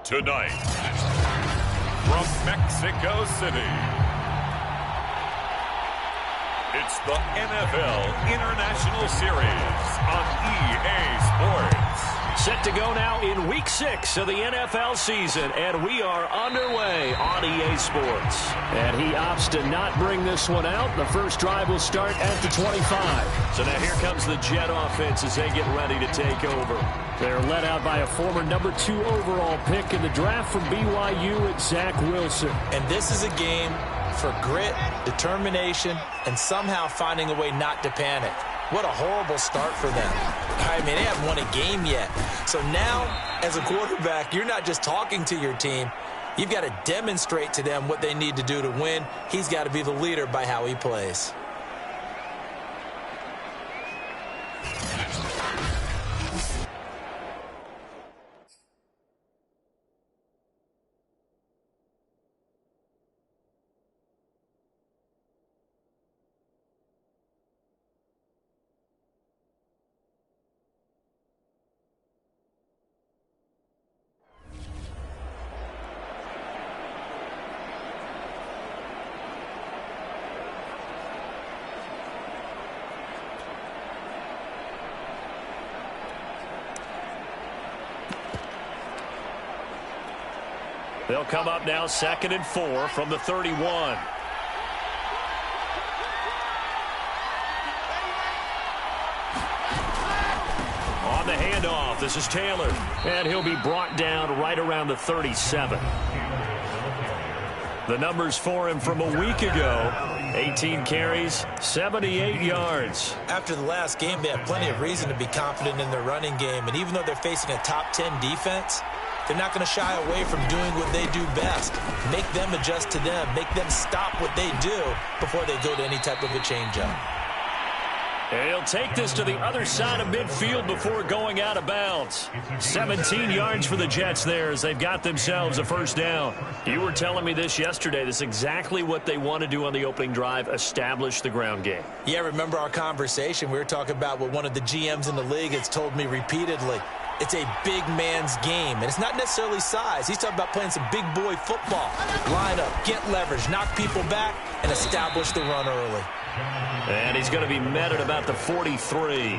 Tonight, from Mexico City, it's the NFL International Series on EA Sports. Set to go now in Week 6 of the NFL season, and we are underway on EA Sports. And he opts to not bring this one out. The first drive will start at the 25. So now here comes the Jet offense as they get ready to take over. They're led out by a former number 2 overall pick in the draft from BYU at Zach Wilson. And this is a game for grit, determination, and somehow finding a way not to panic. What a horrible start for them. I mean, they haven't won a game yet. So now, as a quarterback, you're not just talking to your team. You've got to demonstrate to them what they need to do to win. He's got to be the leader by how he plays. They'll come up now 2nd and 4 from the 31. On the handoff, this is Taylor. And he'll be brought down right around the 37. The numbers for him from a week ago: 18 carries, 78 yards. After the last game, they have plenty of reason to be confident in their running game. And even though they're facing a top 10 defense, they're not going to shy away from doing what they do best. Make them adjust to them. Make them stop what they do before they go to any type of a change-up. And he'll take this to the other side of midfield before going out of bounds. 17 yards for the Jets there as they've got themselves a first down. You were telling me this yesterday. This is exactly what they want to do on the opening drive, establish the ground game. Yeah, remember our conversation? We were talking about what one of the GMs in the league has told me repeatedly. It's a big man's game, and it's not necessarily size. He's talking about playing some big boy football. Line up, get leverage, knock people back, and establish the run early. And he's going to be met at about the 43.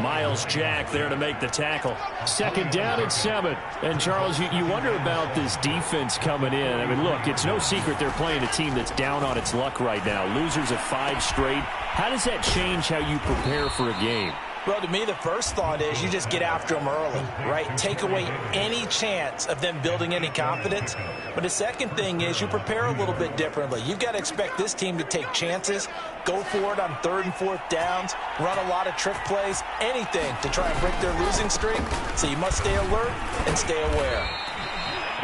Miles Jack there to make the tackle. 2nd down and 7. And, Charles, you wonder about this defense coming in. I mean, look, it's no secret they're playing a team that's down on its luck right now. Losers of 5 straight. How does that change how you prepare for a game? Well, to me, the first thought is you just get after them early, right? Take away any chance of them building any confidence. But the second thing is you prepare a little bit differently. You've got to expect this team to take chances, go for it on 3rd and 4th downs, run a lot of trick plays, anything to try and break their losing streak. So you must stay alert and stay aware.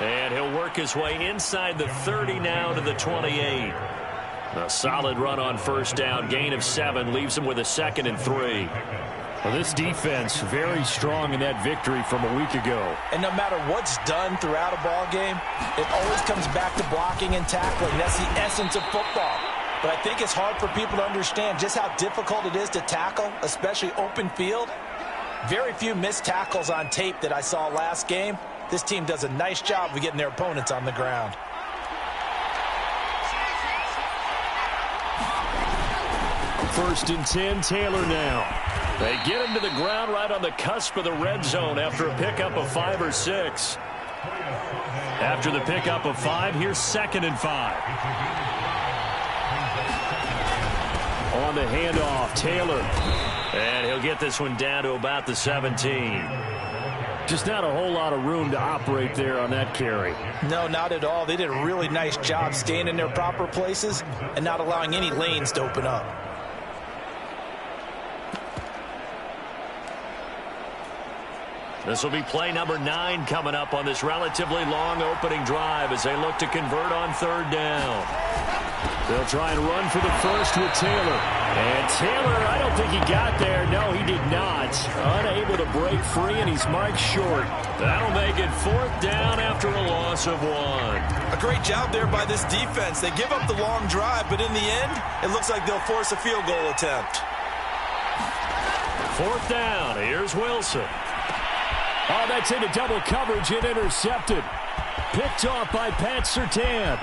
And he'll work his way inside the 30 now to the 28. A solid run on first down, gain of 7, leaves him with a 2nd and 3. Well, this defense very strong in that victory from a week ago. And no matter what's done throughout a ball game, it always comes back to blocking and tackling. That's the essence of football. But I think it's hard for people to understand just how difficult it is to tackle, especially open field. Very few missed tackles on tape that I saw last game. This team does a nice job of getting their opponents on the ground. First and 10, Taylor now. They get him to the ground right on the cusp of the red zone after a pickup of 5 or 6. After the pickup of 5, here's 2nd and 5. On the handoff, Taylor. And he'll get this one down to about the 17. Just not a whole lot of room to operate there on that carry. No, not at all. They did a really nice job staying in their proper places and not allowing any lanes to open up. This will be play number 9 coming up on this relatively long opening drive as they look to convert on 3rd down. They'll try and run for the first with Taylor. And Taylor, I don't think he got there. No, he did not. Unable to break free, and he's marked short. That'll make it 4th down after a loss of 1. A great job there by this defense. They give up the long drive, but in the end, it looks like they'll force a field goal attempt. 4th down. Here's Wilson. Oh, that's into double coverage and intercepted. Picked off by Pat Surtain.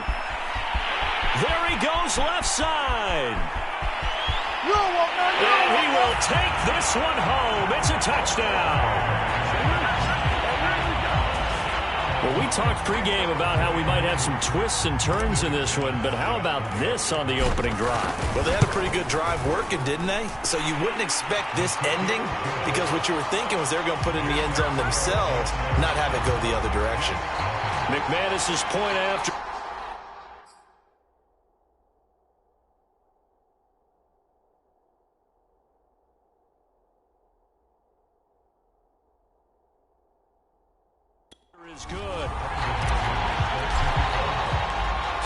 There he goes left side. And he will take this one home. It's a touchdown. Well, we talked pregame about how we might have some twists and turns in this one, but how about this on the opening drive? Well, they had a pretty good drive working, didn't they? So you wouldn't expect this ending because what you were thinking was they were going to put it in the end zone themselves, not have it go the other direction. McManus's point after. Is good.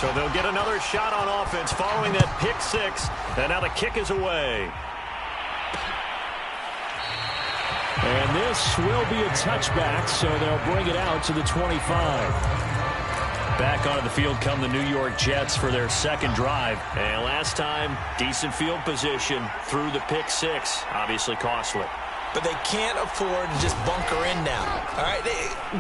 So they'll get another shot on offense following that pick six, and now the kick is away. And this will be a touchback, so they'll bring it out to the 25. Back onto the field come the New York Jets for their second drive. And last time, decent field position through the pick six. Obviously costly. But they can't afford to just bunker in now. All right,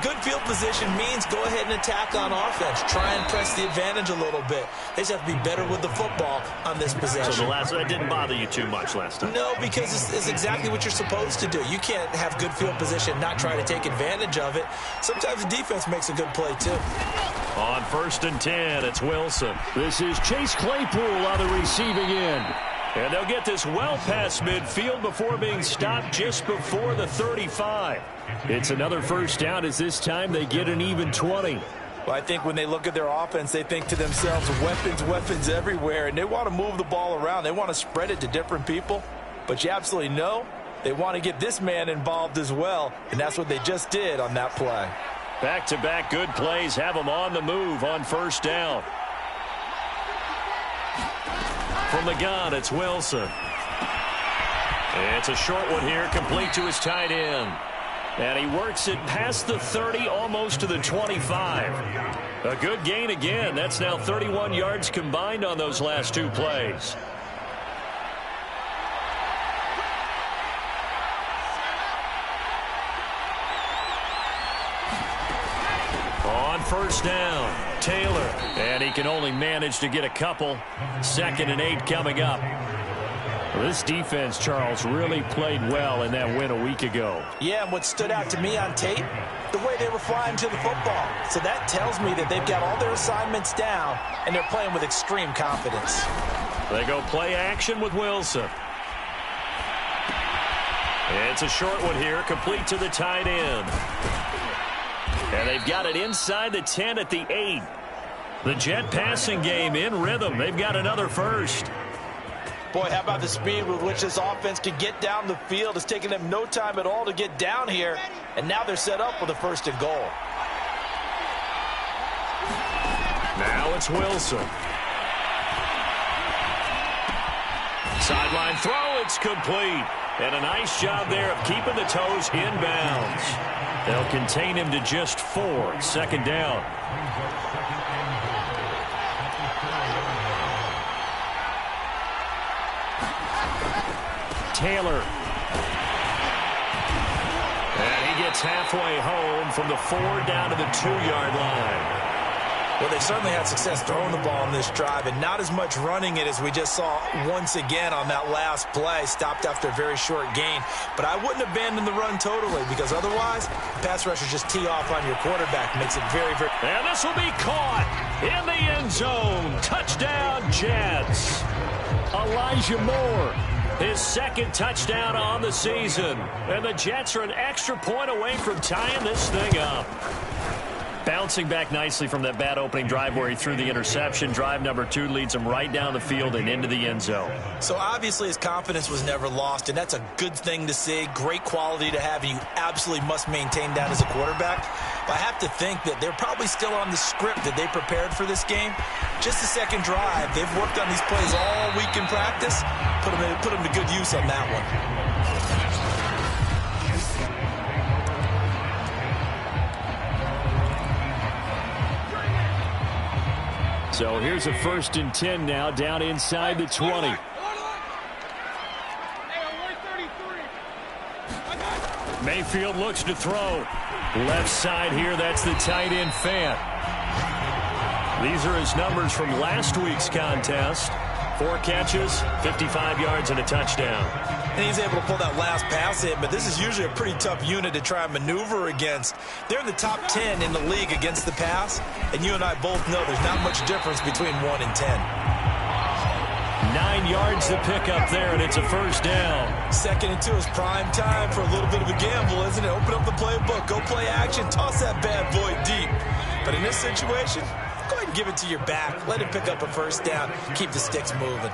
good field position means go ahead and attack on offense. Try and press the advantage a little bit. They just have to be better with the football on this possession. So that didn't bother you too much last time? No, because it's exactly what you're supposed to do. You can't have good field position, not try to take advantage of it. Sometimes the defense makes a good play, too. On 1st and 10, it's Wilson. This is Chase Claypool on the receiving end. And they'll get this well past midfield before being stopped just before the 35. It's another first down as this time they get an even 20. Well, I think when they look at their offense, they think to themselves, weapons everywhere, and they want to move the ball around. They want to spread it to different people. But you absolutely know they want to get this man involved as well, and that's what they just did on that play. Back-to-back good plays have them on the move on first down. From the gun, it's Wilson. It's a short one here, complete to his tight end. And he works it past the 30, almost to the 25. A good gain again. That's now 31 yards combined on those last two plays. On first down, Taylor, and he can only manage to get a couple. 2nd and 8 coming up. Well, this defense, Charles, really played well in that win a week ago. Yeah, and what stood out to me on tape, the way they were flying to the football. So that tells me that they've got all their assignments down, and they're playing with extreme confidence. They go play action with Wilson. It's a short one here, complete to the tight end. And they've got it inside the 10 at the 8. The Jet passing game in rhythm. They've got another first. Boy, how about the speed with which this offense can get down the field? It's taken them no time at all to get down here. And now they're set up with a 1st and goal. Now it's Wilson. Sideline throw, it's complete. And a nice job there of keeping the toes inbounds. They'll contain him to just 4. 2nd down. Taylor. And he gets halfway home from the 4 down to the 2-yard line. Well, they certainly had success throwing the ball on this drive, and not as much running it as we just saw once again on that last play. Stopped after a very short gain. But I wouldn't abandon the run totally, because otherwise, pass rushers just tee off on your quarterback. Makes it very, very... And this will be caught in the end zone. Touchdown, Jets. Elijah Moore, his 2nd touchdown on the season. And the Jets are an extra point away from tying this thing up. Bouncing back nicely from that bad opening drive where he threw the interception. Drive number 2 leads him right down the field and into the end zone. So obviously his confidence was never lost, and that's a good thing to see. Great quality to have, and you absolutely must maintain that as a quarterback. But I have to think that they're probably still on the script that they prepared for this game. Just the 2nd drive. They've worked on these plays all week in practice. Put them to good use on that one. So here's a 1st and 10 now, down inside the 20. Mayfield looks to throw. Left side here, that's the tight end Fant. These are his numbers from last week's contest. 4 catches, 55 yards, and a touchdown. And he's able to pull that last pass in, but this is usually a pretty tough unit to try and maneuver against. They're in the top 10 in the league against the pass, and you and I both know there's not much difference between 1 and 10. 9 yards to pick up there, and it's a first down. 2nd and 2 is prime time for a little bit of a gamble, isn't it? Open up the playbook, go play action, toss that bad boy deep. But in this situation, go ahead and give it to your back. Let him pick up a first down. Keep the sticks moving.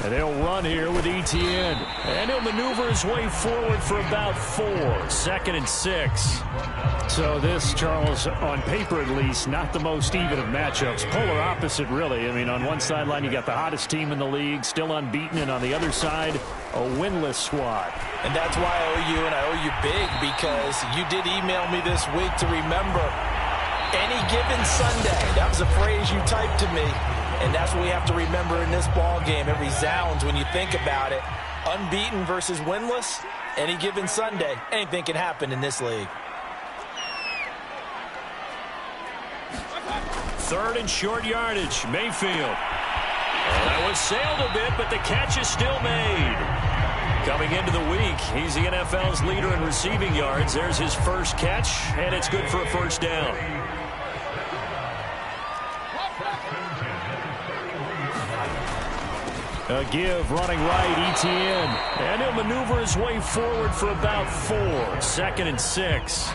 And they'll run here with Etienne. And he'll maneuver his way forward for about 4. 2nd and 6. So this, Charles, on paper at least, not the most even of matchups. Polar opposite, really. I mean, on one sideline, you got the hottest team in the league, still unbeaten, and on the other side, a winless squad. And that's why I owe you, and I owe you big, because you did email me this week to remember any given Sunday. That was a phrase you typed to me, and that's what we have to remember in this ball game. It resounds when you think about it. Unbeaten versus winless, any given Sunday, anything can happen in this league. 3rd and short yardage, Mayfield. Well, that was sailed a bit, but the catch is still made. Coming into the week, he's the NFL's leader in receiving yards. There's his first catch, and it's good for a first down. A give running right, Etienne. And he'll maneuver his way forward for about 4. 2nd and 6.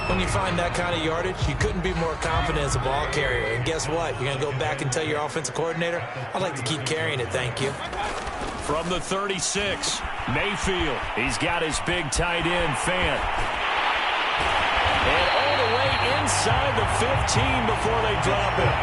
When you find that kind of yardage, you couldn't be more confident as a ball carrier. And guess what? You're going to go back and tell your offensive coordinator, I'd like to keep carrying it, thank you. From the 36, Mayfield. He's got his big tight end, Fant. And all the way inside the 15 before they drop it.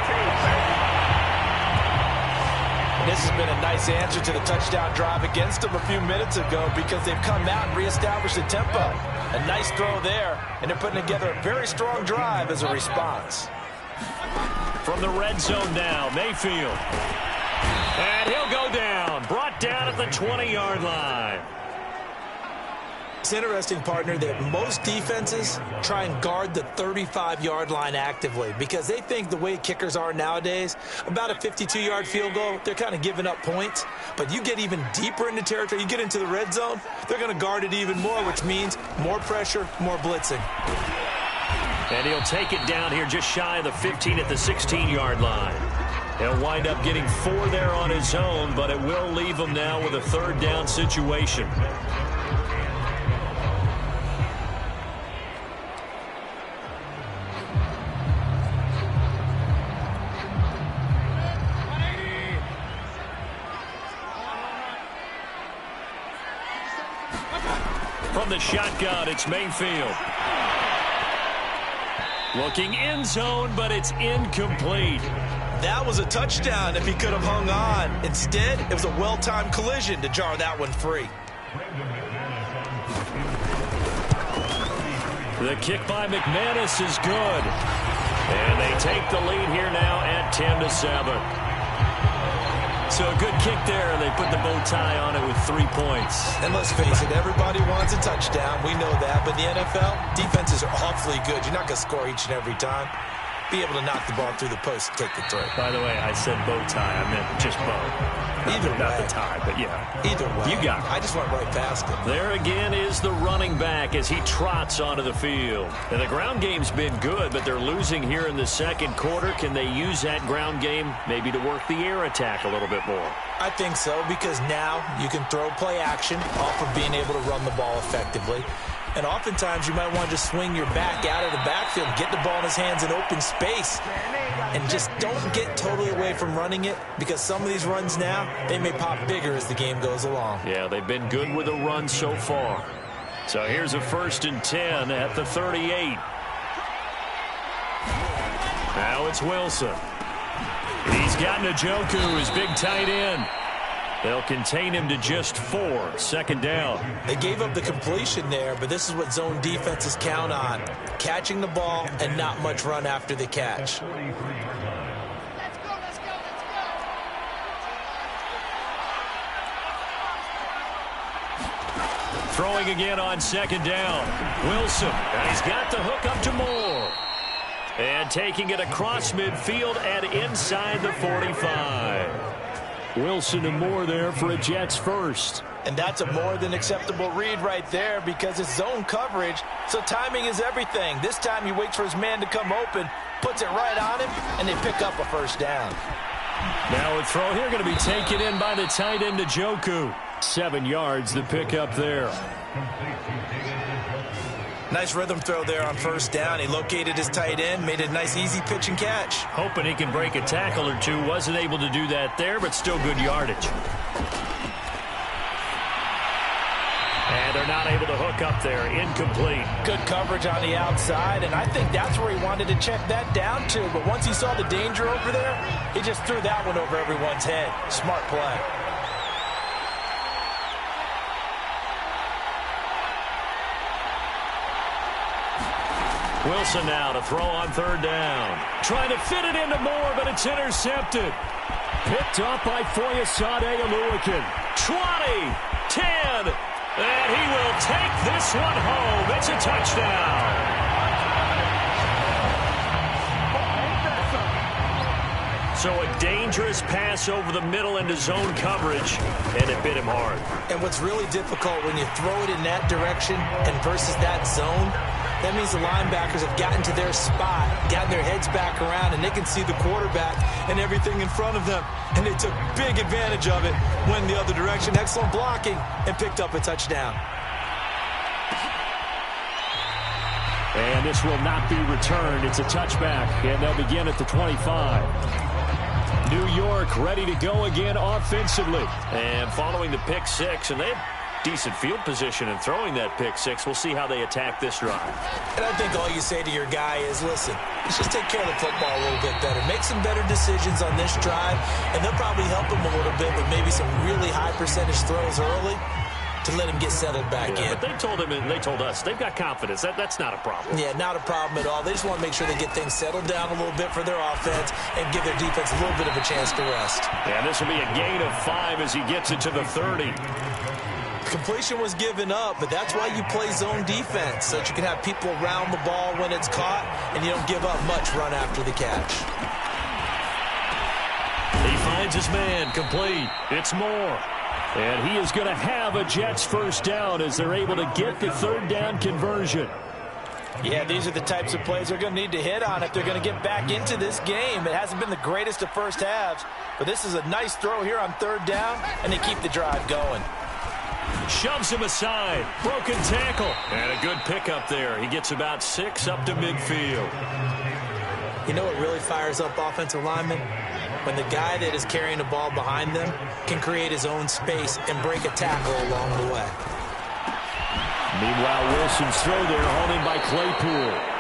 This has been a nice answer to the touchdown drive against them a few minutes ago, because they've come out and reestablished the tempo. A nice throw there, and they're putting together a very strong drive as a response. From the red zone now, Mayfield. And he'll go down. Brought down at the 20-yard line. It's interesting, partner, that most defenses try and guard the 35-yard line actively, because they think the way kickers are nowadays, about a 52-yard field goal, they're kind of giving up points. But you get even deeper into territory, you get into the red zone, they're going to guard it even more, which means more pressure, more blitzing. And he'll take it down here just shy of the 15 at the 16-yard line. He'll wind up getting 4 there on his own, but it will leave him now with a 3rd down situation. From the shotgun, it's Mayfield. Looking end zone, but it's incomplete. That was a touchdown if he could have hung on. Instead, it was a well-timed collision to jar that one free. The kick by McManus is good. And they take the lead here now at 10-7. So a good kick there. They put the bow tie on it with 3 points. And let's face it, everybody wants a touchdown. We know that. But the NFL, defenses are awfully good. You're not going to score each and every time. Be able to knock the ball through the post and take the throw. By the way, I said bow tie. I meant just bow. Not the tie, but yeah. Either way. You got it. I just went right past it. There again is the running back as he trots onto the field. And the ground game's been good, but they're losing here in the 2nd quarter. Can they use that ground game maybe to work the air attack a little bit more? I think so, because now you can throw play action off of being able to run the ball effectively. And oftentimes you might want to just swing your back out of the backfield, get the ball in his hands in open space, and just don't get totally away from running it, because some of these runs now, they may pop bigger as the game goes along. Yeah, they've been good with the run so far. So here's a 1st and 10 at the 38. Now it's Wilson. He's got Njoku, his big tight end. They'll contain him to just 4. 2nd down. They gave up the completion there, but this is what zone defenses count on. Catching the ball and not much run after the catch. Throwing again on second down. Wilson, and he's got the hook up to Moore. And taking it across midfield and inside the 45. Wilson and Moore there for a Jets first. And that's a more than acceptable read right there because it's zone coverage, so timing is everything. This time he waits for his man to come open, puts it right on him, and they pick up a first down. Now a throw here going to be taken in by the tight end Njoku. 7 yards, the pickup there. Nice rhythm throw there on first down. He located his tight end, made a nice easy pitch and catch. Hoping he can break a tackle or two. Wasn't able to do that there, but still good yardage. And they're not able to hook up there. Incomplete. Good coverage on the outside, and I think that's where he wanted to check that down to. But once he saw the danger over there, he just threw that one over everyone's head. Smart play. Wilson now to throw on third down. Trying to fit it into Moore, but it's intercepted. Picked up by Foyesade Oluwakin. 20, 10, and he will take this one home. It's a touchdown. So a dangerous pass over the middle into zone coverage, and it bit him hard. And what's really difficult when you throw it in that direction and versus that zone, that means the linebackers have gotten to their spot, gotten their heads back around, and they can see the quarterback and everything in front of them. And they took big advantage of it, went the other direction, excellent blocking, and picked up a touchdown. And this will not be returned. It's a touchback, and they'll begin at the 25. New York ready to go again offensively. And following the pick six, and they have decent field position in throwing that pick six. We'll see how they attack this drive. And I think all you say to your guy is, listen, let's just take care of the football a little bit better. Make some better decisions on this drive, and they'll probably help him a little bit with maybe some really high percentage throws early to let him get settled back in. But they told him and they told us they've got confidence. That's not a problem. Yeah, not a problem at all. They just want to make sure they get things settled down a little bit for their offense and give their defense a little bit of a chance to rest. Yeah, this will be a gain of 5 as he gets it to the 30. Completion was given up, but that's why you play zone defense, so that you can have people around the ball when it's caught, and you don't give up much run after the catch. He finds his man, complete. It's Moore. And he is going to have a Jets first down as they're able to get the third down conversion. Yeah, these are the types of plays they're going to need to hit on if they're going to get back into this game. It hasn't been the greatest of first halves, but this is a nice throw here on third down, and they keep the drive going. Shoves him aside. Broken tackle. And a good pickup there. He gets about 6 up to midfield. You know what really fires up offensive linemen? When the guy that is carrying the ball behind them can create his own space and break a tackle along the way. Meanwhile, Wilson's throw there hauled in by Claypool.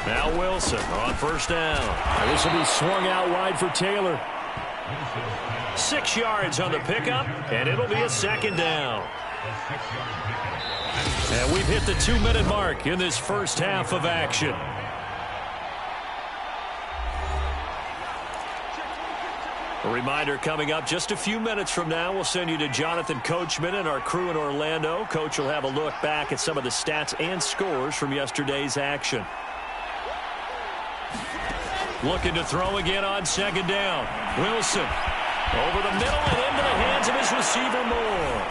Now Wilson on first down. This will be swung out wide for Taylor. 6 yards on the pickup, and it'll be a second down. And we've hit the 2-minute mark in this first half of action. A reminder coming up just a few minutes from now, we'll send you to Jonathan Coachman and our crew in Orlando. Coach will have a look back at some of the stats and scores from yesterday's action. Looking to throw again on second down. Wilson over the middle and into the hands of his receiver Moore.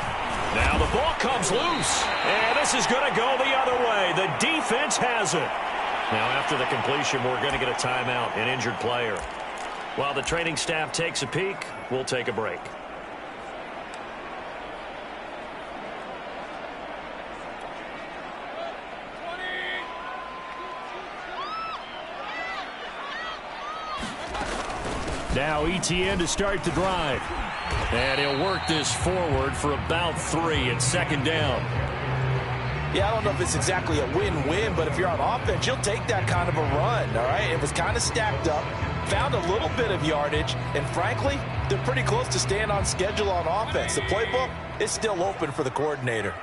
Now the ball comes loose, and this is going to go the other way. The defense has it. Now after the completion, we're going to get a timeout, an injured player. While the training staff takes a peek, we'll take a break. Now ETN to start the drive. And he'll work this forward for about 3 and second down. Yeah, I don't know if it's exactly a win-win, but if you're on offense, you'll take that kind of a run, all right? It was kind of stacked up. found a little bit of yardage, and frankly, they're pretty close to staying on schedule on offense. The playbook is still open for the coordinator.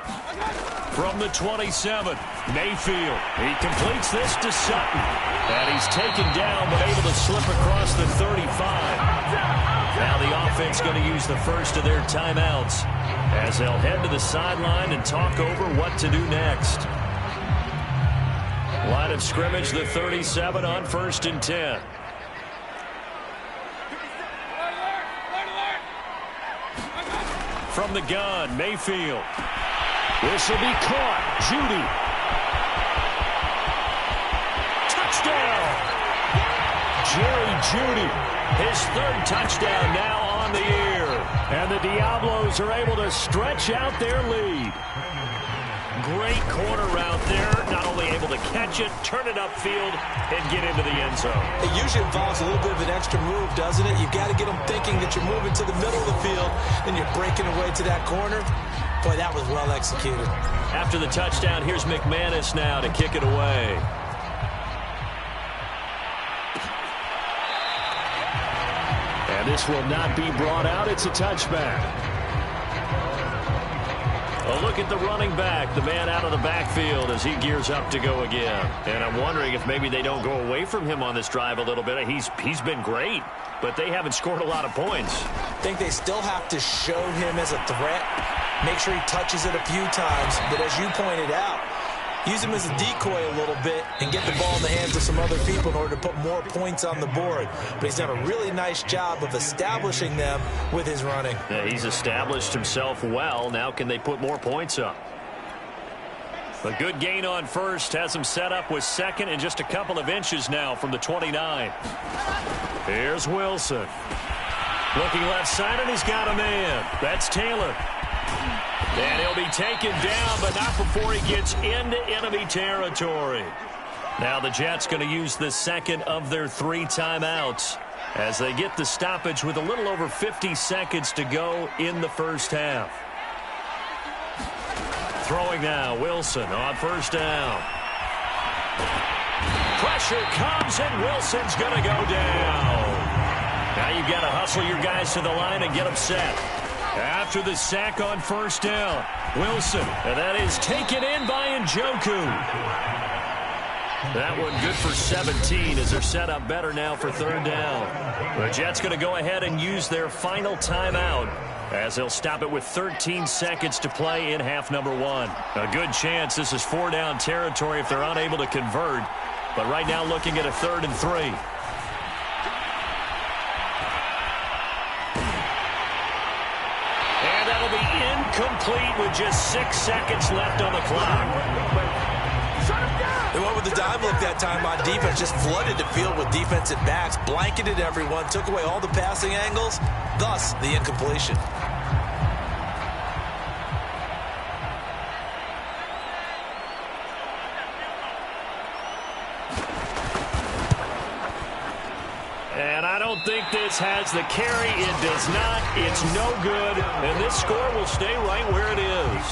From the 27, Mayfield. He completes this to Sutton. And he's taken down, but able to slip across the 35. Now the offense going to use the first of their timeouts as they'll head to the sideline and talk over what to do next. Line of scrimmage, the 37 on 1st and 10. From the gun, Mayfield. This will be caught. Judy. Touchdown! Jerry Judy. His 3rd touchdown now on the year. And the Diablos are able to stretch out their lead. Great corner route there. Not only able to catch it, turn it upfield, and get into the end zone. It usually involves a little bit of an extra move, doesn't it? You've got to get them thinking that you're moving to the middle of the field, and you're breaking away to that corner. Boy, that was well executed. After the touchdown, here's McManus now to kick it away. And this will not be brought out. It's a touchback. A look at the running back, the man out of the backfield as he gears up to go again. And I'm wondering if maybe they don't go away from him on this drive a little bit. He's been great, but they haven't scored a lot of points. I think they still have to show him as a threat. Make sure he touches it a few times. But as you pointed out, use him as a decoy a little bit and get the ball in the hands of some other people in order to put more points on the board. But he's done a really nice job of establishing them with his running. Yeah, he's established himself well. Now can they put more points up? A good gain on first has him set up with 2nd and just a couple of inches now from the 29. Here's Wilson. Looking left side, and he's got a man. That's Taylor. And he'll be taken down, but not before he gets into enemy territory. Now the Jets going to use the 2nd of their 3 timeouts as they get the stoppage with a little over 50 seconds to go in the first half. Throwing now, Wilson on 1st down. Pressure comes, and Wilson's going to go down. Now you've got to hustle your guys to the line and get them set. After the sack on 1st down, Wilson, and that is taken in by Njoku. That one good for 17 as they're set up better now for 3rd down. The Jets going to go ahead and use their final timeout as they'll stop it with 13 seconds to play in half number 1. A good chance this is 4-down territory if they're unable to convert, but right now looking at a 3rd and 3. Complete with just 6 seconds left on the clock. They went with the dime look that time on defense, just flooded the field with defensive backs, blanketed everyone, took away all the passing angles, thus the incompletion. And I don't think this has the carry. It does not. It's no good. And this score will stay right where it is.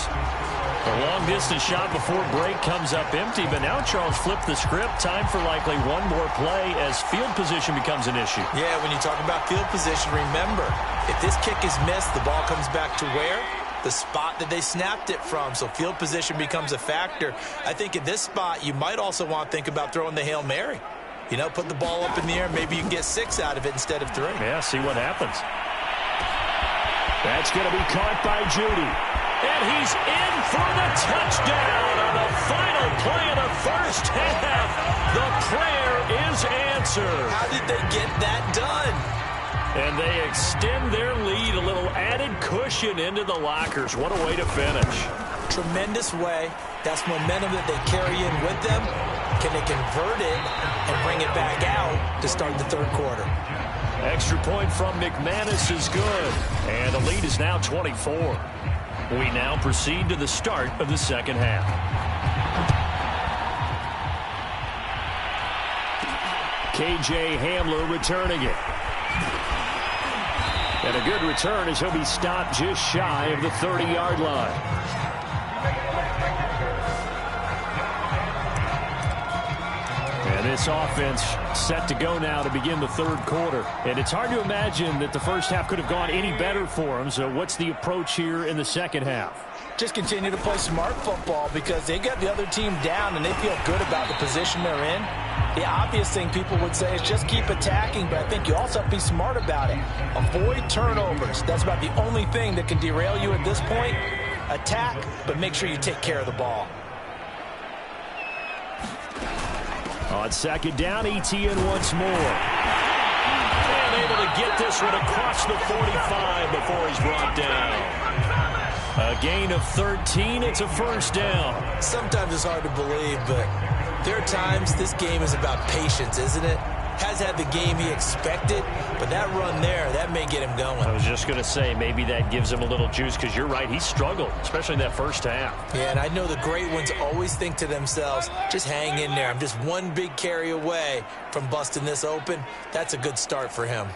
A long-distance shot before break comes up empty, but now Charles flipped the script. Time for likely one more play as field position becomes an issue. Yeah, when you talk about field position, remember, if this kick is missed, the ball comes back to where? The spot that they snapped it from. So field position becomes a factor. I think at this spot, you might also want to think about throwing the Hail Mary. You know, put the ball up in the air. Maybe you can get 6 out of it instead of 3. Yeah, see what happens. That's going to be caught by Judy. And he's in for the touchdown on the final play of the first half. The prayer is answered. How did they get that done? And they extend their lead, a little added cushion into the lockers. What a way to finish. Tremendous way. That's momentum that they carry in with them. Can they convert it and bring it back out to start the 3rd quarter? Extra point from McManus is good. And the lead is now 24. We now proceed to the start of the 2nd half. KJ Hamler returning it. And a good return as he'll be stopped just shy of the 30-yard line. And this offense set to go now to begin the third quarter. And it's hard to imagine that the first half could have gone any better for them. So what's the approach here in the second half? Just continue to play smart football because they got the other team down and they feel good about the position they're in. The obvious thing people would say is just keep attacking, but I think you also have to be smart about it. Avoid turnovers. That's about the only thing that can derail you at this point. Attack, but make sure you take care of the ball. On second down, ETN once more. And able to get this one across the 45 before he's brought down. A gain of 13. It's a first down. Sometimes it's hard to believe, but there are times this game is about patience, isn't it? Has had the game he expected, but that run there, that may get him going. I was just going to say, maybe that gives him a little juice because you're right, he struggled, especially in that first half. Yeah, and I know the great ones always think to themselves, just hang in there. I'm just one big carry away from busting this open. That's a good start for him.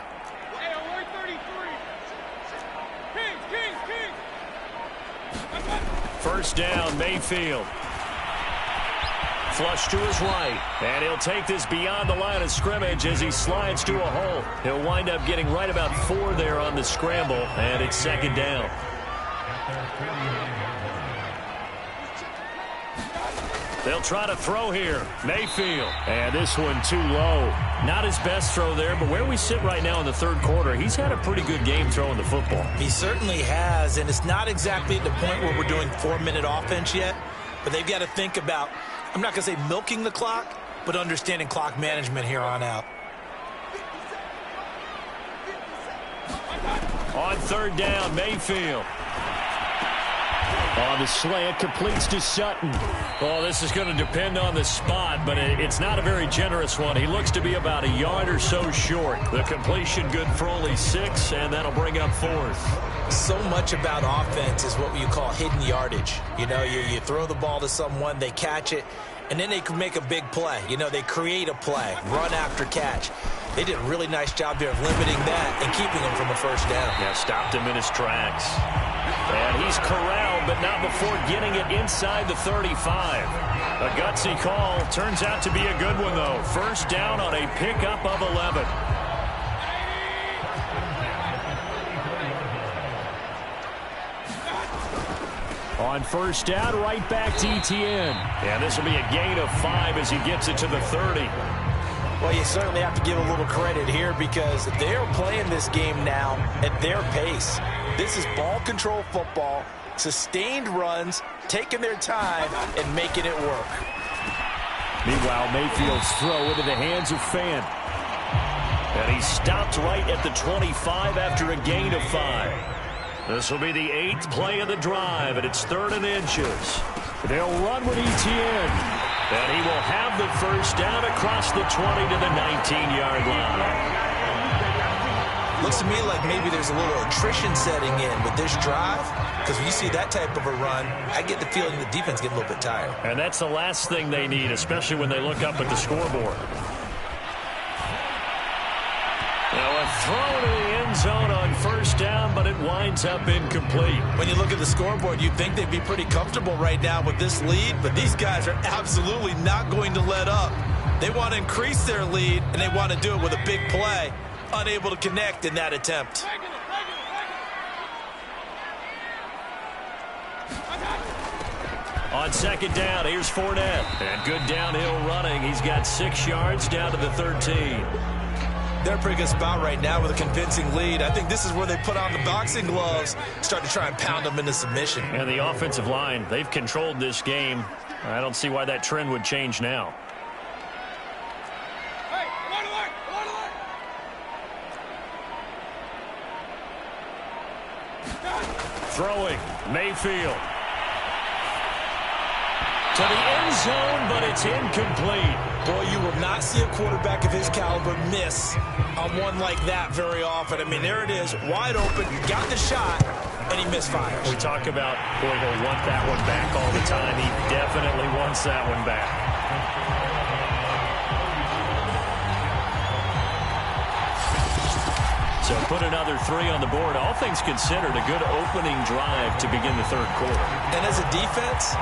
First down, Mayfield. Flush to his right, and he'll take this beyond the line of scrimmage as he slides to a hole. He'll wind up getting right about 4 there on the scramble, and it's second down. They'll try to throw here. Mayfield. And this one too low. Not his best throw there, but where we sit right now in the third quarter, he's had a pretty good game throwing the football. He certainly has, and it's not exactly at the point where we're doing 4-minute offense yet, but they've got to think about, I'm not going to say milking the clock, but understanding clock management here on out. On third down, Mayfield. On the slant, completes to Sutton. Well, this is going to depend on the spot, but it's not a very generous one. He looks to be about a yard or so short. The completion good for only 6, and that'll bring up 4th. So much about offense is what you call hidden yardage. You know, you throw the ball to someone, they catch it, and then they can make a big play. You know, they create a play, run after catch. They did a really nice job there of limiting that and keeping him from a first down. Yeah, stopped him in his tracks. And he's corralled, but not before getting it inside the 35. A gutsy call. Turns out to be a good one, though. First down on a pickup of 11. On first down, right back to ETN. And this will be a gain of 5 as he gets it to the 30. Well, you certainly have to give a little credit here because they're playing this game now at their pace. This is ball control football, sustained runs, taking their time, and making it work. Meanwhile, Mayfield's throw into the hands of Fan. And he stopped right at the 25 after a gain of 5. This will be the 8th play of the drive, and it's 3rd and inches. They'll run with ETN. And he will have the first down across the 20 to the 19-yard line. Looks to me like maybe there's a little attrition setting in with this drive, because when you see that type of a run, I get the feeling the defense getting a little bit tired. And that's the last thing they need, especially when they look up at the scoreboard. Now a throw to the end zone on first down, but it winds up incomplete. When you look at the scoreboard, you'd think they'd be pretty comfortable right now with this lead, but these guys are absolutely not going to let up. They want to increase their lead, and they want to do it with a big play. Unable to connect in that attempt. On second down, here's Fournette. And good downhill running. He's got 6 yards down to the 13. They're in a pretty good spot right now with a convincing lead. I think this is where they put on the boxing gloves, start to try and pound them into submission. And the offensive line, they've controlled this game. I don't see why that trend would change now. Throwing, Mayfield. To the end zone, but it's incomplete. Boy, you will not see a quarterback of his caliber miss on one like that very often. I mean, there it is, wide open, got the shot, and he misfires. We talk about, boy, he'll want that one back all the time. He definitely wants that one back. So put another 3 on the board. All things considered, a good opening drive to begin the third quarter. And as a defense,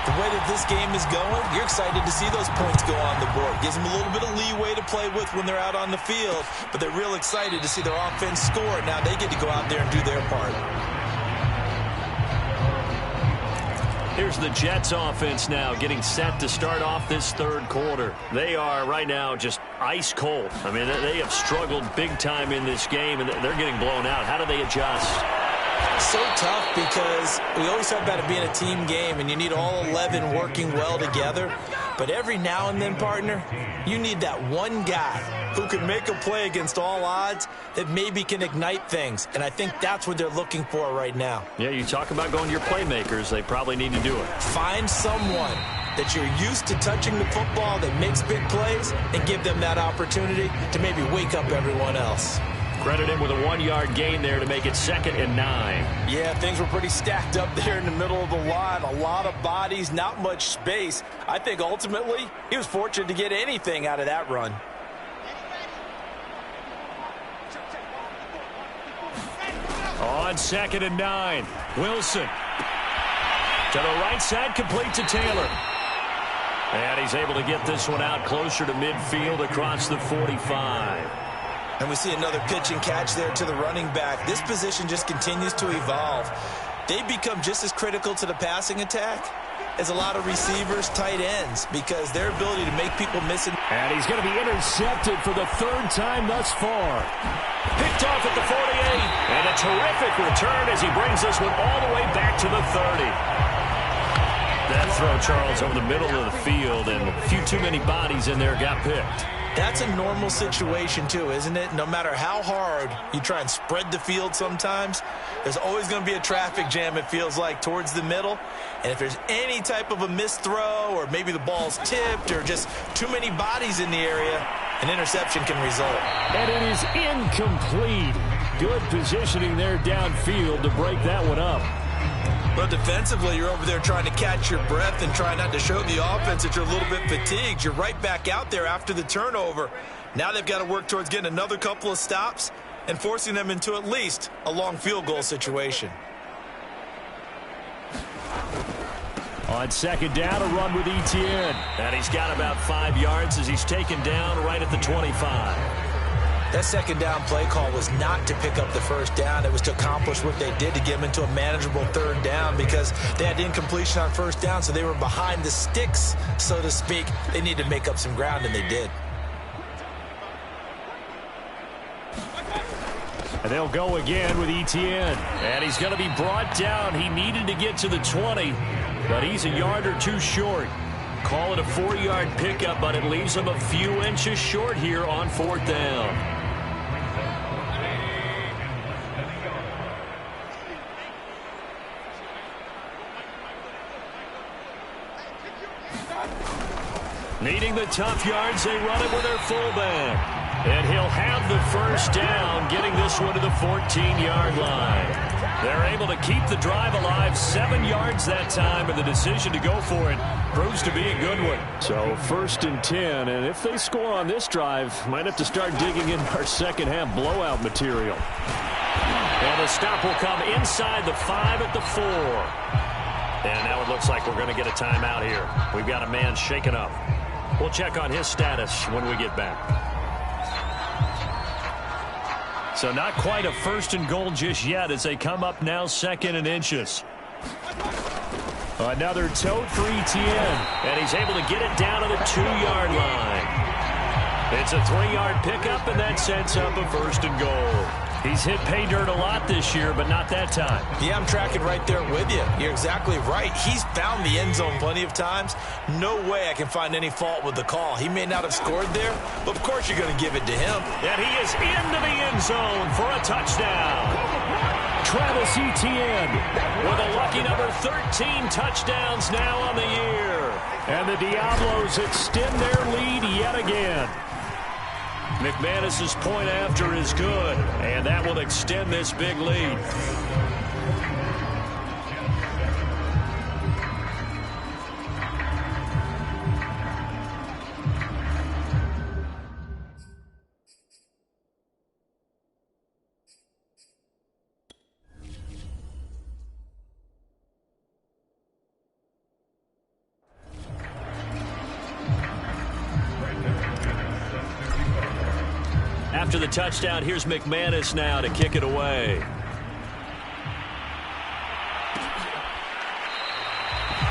The way that this game is going, you're excited to see those points go on the board. Gives them a little bit of leeway to play with when they're out on the field, but they're real excited to see their offense score. Now they get to go out there and do their part. Here's the Jets offense now getting set to start off this third quarter. They are right now just ice cold. I mean, they have struggled big time in this game, and they're getting blown out. How do they adjust? So tough because we always talk about it being a team game, and you need all 11 working well together. But every now and then, partner, you need that one guy who can make a play against all odds that maybe can ignite things. And I think that's what they're looking for right now. Yeah, you talk about going to your playmakers. They probably need to do it. Find someone that you're used to touching the football that makes big plays and give them that opportunity to maybe wake up everyone else. Credit him with a 1-yard gain there to make it 2nd and 9. Yeah, things were pretty stacked up there in the middle of the line. A lot of bodies, not much space. I think ultimately he was fortunate to get anything out of that run. On 2nd and 9, Wilson. To the right side, complete to Taylor. And he's able to get this one out closer to midfield across the 45. And we see another pitch and catch there to the running back. This position just continues to evolve. They become just as critical to the passing attack as a lot of receivers, tight ends, because their ability to make people miss it. And he's going to be intercepted for the 3rd time thus far. Picked off at the 48. And a terrific return as he brings this one all the way back to the 30. That throw, Charles, over the middle of the field, and a few too many bodies in there got picked. That's a normal situation, too, isn't it? No matter how hard you try and spread the field sometimes, there's always going to be a traffic jam, it feels like, towards the middle. And if there's any type of a missed throw or maybe the ball's tipped or just too many bodies in the area, an interception can result. And it is incomplete. Good positioning there downfield to break that one up. But defensively, you're over there trying to catch your breath and try not to show the offense that you're a little bit fatigued. You're right back out there after the turnover. Now they've got to work towards getting another couple of stops and forcing them into at least a long field goal situation. On 2nd down, a run with Etienne. And he's got about 5 yards as he's taken down right at the 25. That 2nd down play call was not to pick up the 1st down. It was to accomplish what they did to get them into a manageable 3rd down because they had incompletion on 1st down, so they were behind the sticks, so to speak. They needed to make up some ground, and they did. And they'll go again with Etienne. And he's going to be brought down. He needed to get to the 20, but he's a yard or two short. Call it a 4-yard pickup, but it leaves him a few inches short here on 4th down. Needing the tough yards, they run it with their fullback. And he'll have the 1st down, getting this one to the 14-yard line. They're able to keep the drive alive, 7 yards that time, and the decision to go for it proves to be a good one. So 1st and 10, and if they score on this drive, might have to start digging in our second-half blowout material. And the stop will come inside the 5 at the 4. And now it looks like we're going to get a timeout here. We've got a man shaken up. We'll check on his status when we get back. So not quite a 1st and goal just yet as they come up now 2nd and inches. Another tote for Etienne. And he's able to get it down to the 2-yard line. It's a 3-yard pickup, and that sets up a 1st and goal. He's hit pay dirt a lot this year, but not that time. Yeah, I'm tracking right there with you. You're exactly right. He's found the end zone plenty of times. No way I can find any fault with the call. He may not have scored there, but of course you're going to give it to him. And he is into the end zone for a touchdown. Travis Etienne with a lucky number 13 touchdowns now on the year. And the Diablos extend their lead yet again. McManus's point after is good, and that will extend this big lead. After the touchdown, here's McManus now to kick it away.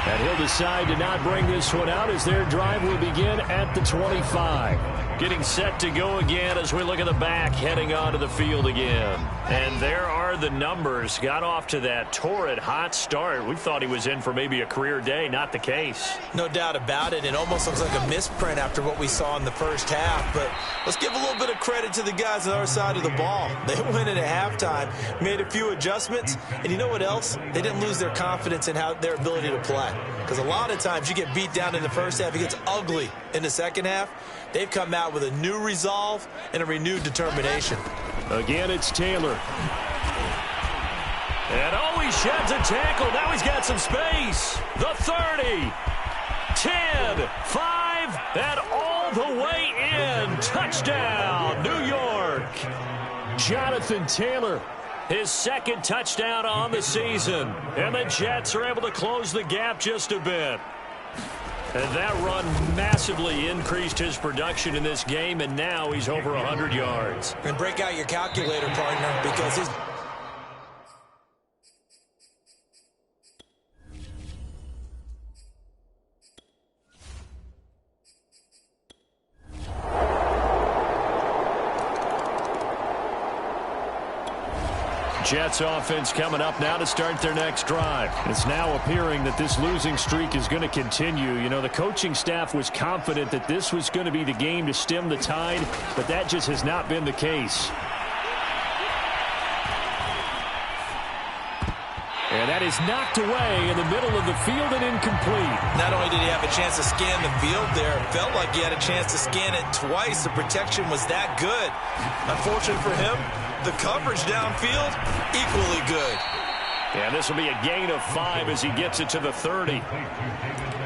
And he'll decide to not bring this one out as their drive will begin at the 25. Getting set to go again as we look at the back, heading onto the field again. And there are the numbers. Got off to that torrid hot start. We thought he was in for maybe a career day. Not the case. No doubt about it. It almost looks like a misprint after what we saw in the first half. But let's give a little bit of credit to the guys on our side of the ball. They went in at halftime, made a few adjustments. And you know what else? They didn't lose their confidence in their ability to play. Because a lot of times you get beat down in the first half. It gets ugly in the second half. They've come out with a new resolve and a renewed determination. Again, it's Taylor. And he sheds a tackle. Now he's got some space. The 30, 10, 5, and all the way in. Touchdown, New York. Jonathan Taylor, his second touchdown on the season. And the Jets are able to close the gap just a bit. And that run massively increased his production in this game, and now he's over 100 yards. And break out your calculator, partner, because his... Jets offense coming up now to start their next drive. It's now appearing that this losing streak is going to continue. You know, the coaching staff was confident that this was going to be the game to stem the tide, but that just has not been the case. And that is knocked away in the middle of the field and incomplete. Not only did he have a chance to scan the field there, it felt like he had a chance to scan it twice. The protection was that good. Unfortunately for him, the coverage downfield, equally good. And this will be a gain of 5 as he gets it to the 30.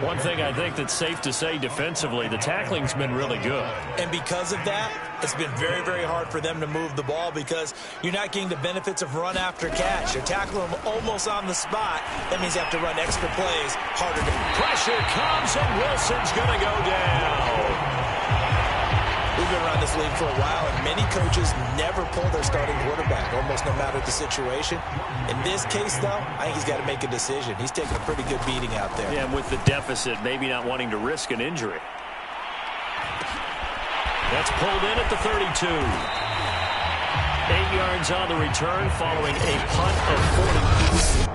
One thing I think that's safe to say defensively, the tackling's been really good. And because of that, it's been very, very hard for them to move the ball because you're not getting the benefits of run after catch. You're tackling them almost on the spot. That means you have to run extra plays, harder to... Pressure comes, and Wilson's going to go down. We've been around this league for a while, and many coaches never pull their starting quarterback, almost no matter the situation. In this case, though, I think he's got to make a decision. He's taking a pretty good beating out there. Yeah, and with the deficit, maybe not wanting to risk an injury. That's pulled in at the 32. 8 yards on the return following a punt of 40.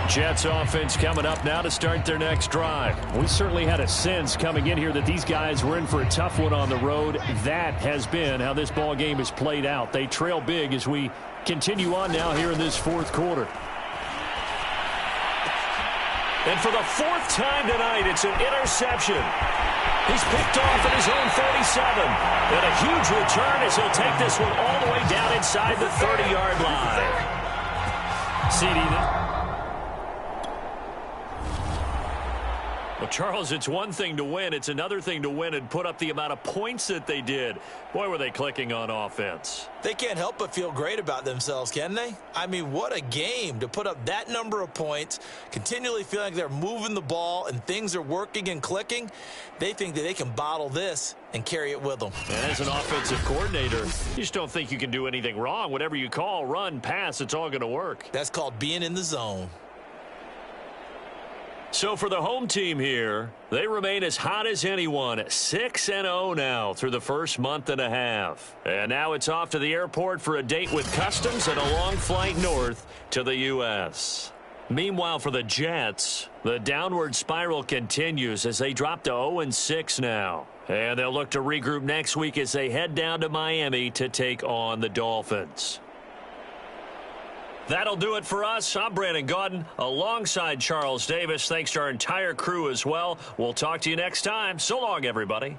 Jets offense coming up now to start their next drive. We certainly had a sense coming in here that these guys were in for a tough one on the road. That has been how this ball game has played out. They trail big as we continue on now here in this fourth quarter. And for the fourth time tonight, it's an interception. He's picked off at his own 47. And a huge return as he'll take this one all the way down inside the 30-yard line. CD. Well, Charles, it's one thing to win. It's another thing to win and put up the amount of points that they did. Boy, were they clicking on offense. They can't help but feel great about themselves, can they? I mean, what a game to put up that number of points, continually feeling like they're moving the ball and things are working and clicking. They think that they can bottle this and carry it with them. And as an offensive coordinator, you just don't think you can do anything wrong. Whatever you call, run, pass, it's all going to work. That's called being in the zone. So for the home team here, they remain as hot as anyone, 6-0 now through the first month and a half. And now it's off to the airport for a date with customs and a long flight north to the U.S. Meanwhile, for the Jets, the downward spiral continues as they drop to 0-6 now. And they'll look to regroup next week as they head down to Miami to take on the Dolphins. That'll do it for us. I'm Brandon Gaudin alongside Charles Davis. Thanks to our entire crew as well. We'll talk to you next time. So long, everybody.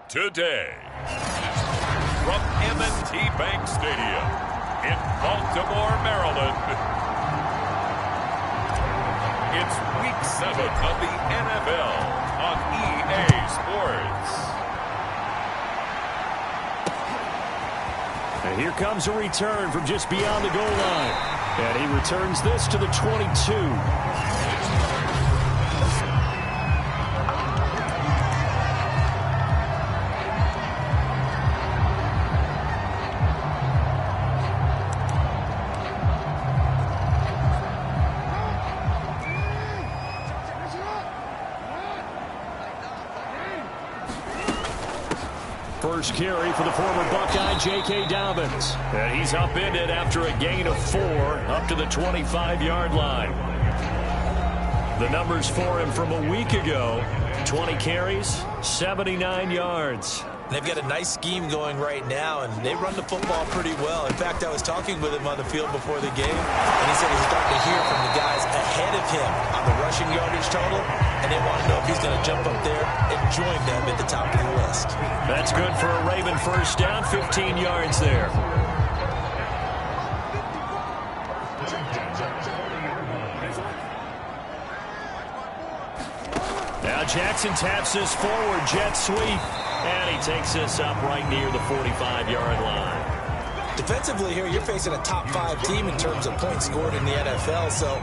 today. From M&T Bank Stadium in Baltimore, Maryland, it's Week 7 of the NFL on EA Sports. And here comes a return from just beyond the goal line. And he returns this to the 22. First carry for the former Buckeye, J.K. Dobbins. And he's upended after a gain of 4 up to the 25-yard line. The numbers for him from a week ago, 20 carries, 79 yards. They've got a nice scheme going right now, and they run the football pretty well. In fact, I was talking with him on the field before the game, and he said he's starting to hear from the guys ahead of him on the rushing yardage total, and they want to know if he's going to jump up there and join them at the top of the list. That's good for a Raven first down, 15 yards there. Now Jackson taps this forward, jet sweep. And he takes this up right near the 45-yard line. Defensively here, you're facing a top 5 team in terms of points scored in the NFL. So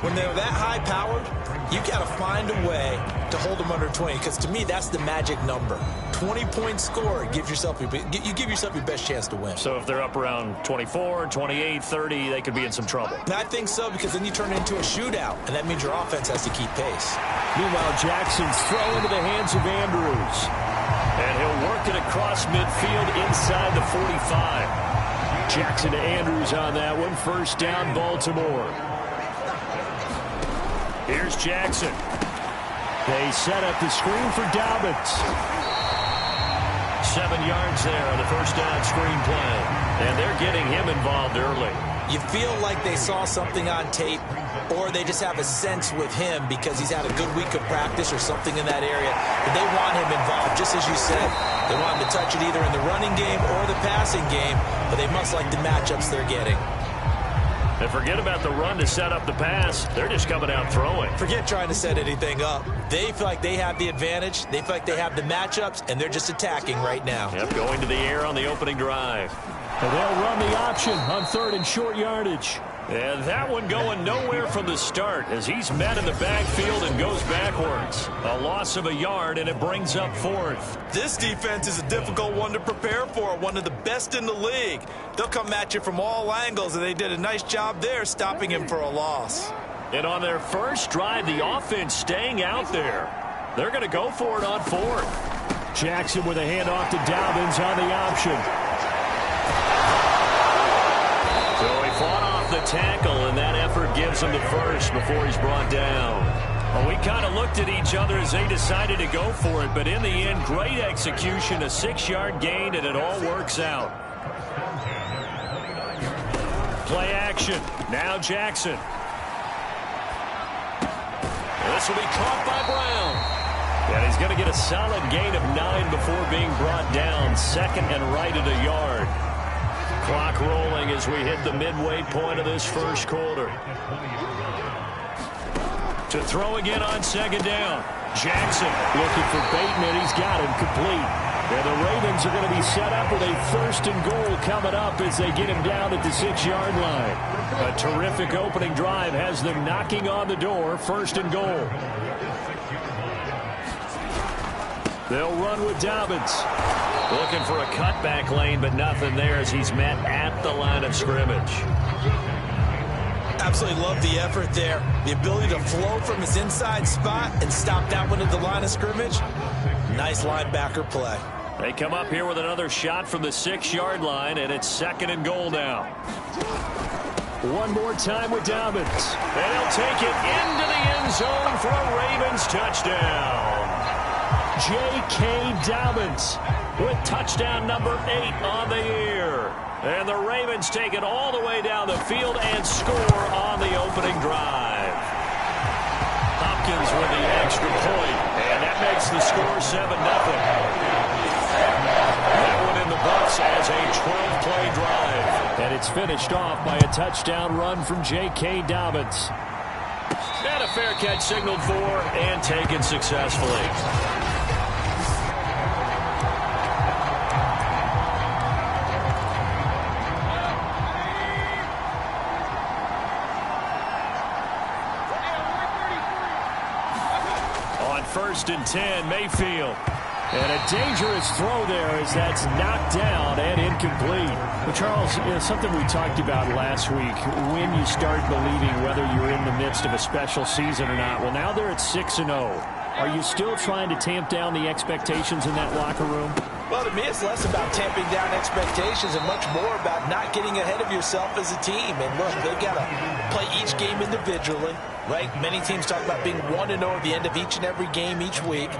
when they're that high-powered, you got to find a way to hold them under 20. Because to me, that's the magic number. 20 points scored, you give yourself your best chance to win. So if they're up around 24, 28, 30, they could be in some trouble. I think so, because then you turn it into a shootout, and that means your offense has to keep pace. Meanwhile, Jackson's throw into the hands of Andrews. And he'll work it across midfield inside the 45. Jackson to Andrews on that one. First down, Baltimore. Here's Jackson. They set up the screen for Dobbins. 7 yards there on the first down screen play. And they're getting him involved early. You feel like they saw something on tape, or they just have a sense with him because he's had a good week of practice or something in that area. But they want him involved, just as you said. They want him to touch it either in the running game or the passing game, but they must like the matchups they're getting. And forget about the run to set up the pass. They're just coming out throwing. Forget trying to set anything up. They feel like they have the advantage. They feel like they have the matchups, and they're just attacking right now. Yep, going to the air on the opening drive. And they'll run the option on 3rd and short yardage. And that one going nowhere from the start as he's met in the backfield and goes backwards. A loss of a yard, and it brings up 4th. This defense is a difficult one to prepare for, one of the best in the league. They'll come at you from all angles, and they did a nice job there stopping him for a loss. And on their first drive, the offense staying out there. They're going to go for it on 4th. Jackson with a handoff to Dobbins on the option. So he fought off the tackle, and that effort gives him the first before he's brought down. Well, we kind of looked at each other as they decided to go for it, but in the end, great execution, a 6-yard gain, and it all works out. Play action. Now Jackson. This will be caught by Brown. And he's going to get a solid gain of 9 before being brought down. 2nd and right at a yard. Clock rolling as we hit the midway point of this first quarter. To throw again on 2nd down. Jackson looking for Bateman. He's got him complete. And the Ravens are going to be set up with a 1st and goal coming up as they get him down at the 6-yard line. A terrific opening drive has them knocking on the door. 1st and goal. They'll run with Dobbins. Looking for a cutback lane, but nothing there as he's met at the line of scrimmage. Absolutely love the effort there. The ability to flow from his inside spot and stop that one at the line of scrimmage. Nice linebacker play. They come up here with another shot from the 6-yard line, and it's 2nd and goal now. One more time with Dobbins. And he'll take it into the end zone for a Ravens touchdown. J.K. Dobbins with touchdown number 8 on the year. And the Ravens take it all the way down the field and score on the opening drive. Hopkins with the extra point, and that makes the score 7-0. this as a 12-play drive. And it's finished off by a touchdown run from J.K. Dobbins. And a fair catch signaled for and taken successfully. On 1st and 10, Mayfield. And a dangerous throw there as that's knocked down and incomplete. Well, Charles, something we talked about last week, when you start believing whether you're in the midst of a special season or not. Well, now they're at 6-0. Are you still trying to tamp down the expectations in that locker room? Well, to me, it's less about tamping down expectations and much more about not getting ahead of yourself as a team. And look, they've got to play each game individually, right? Many teams talk about being 1-0 at the end of each and every game each week.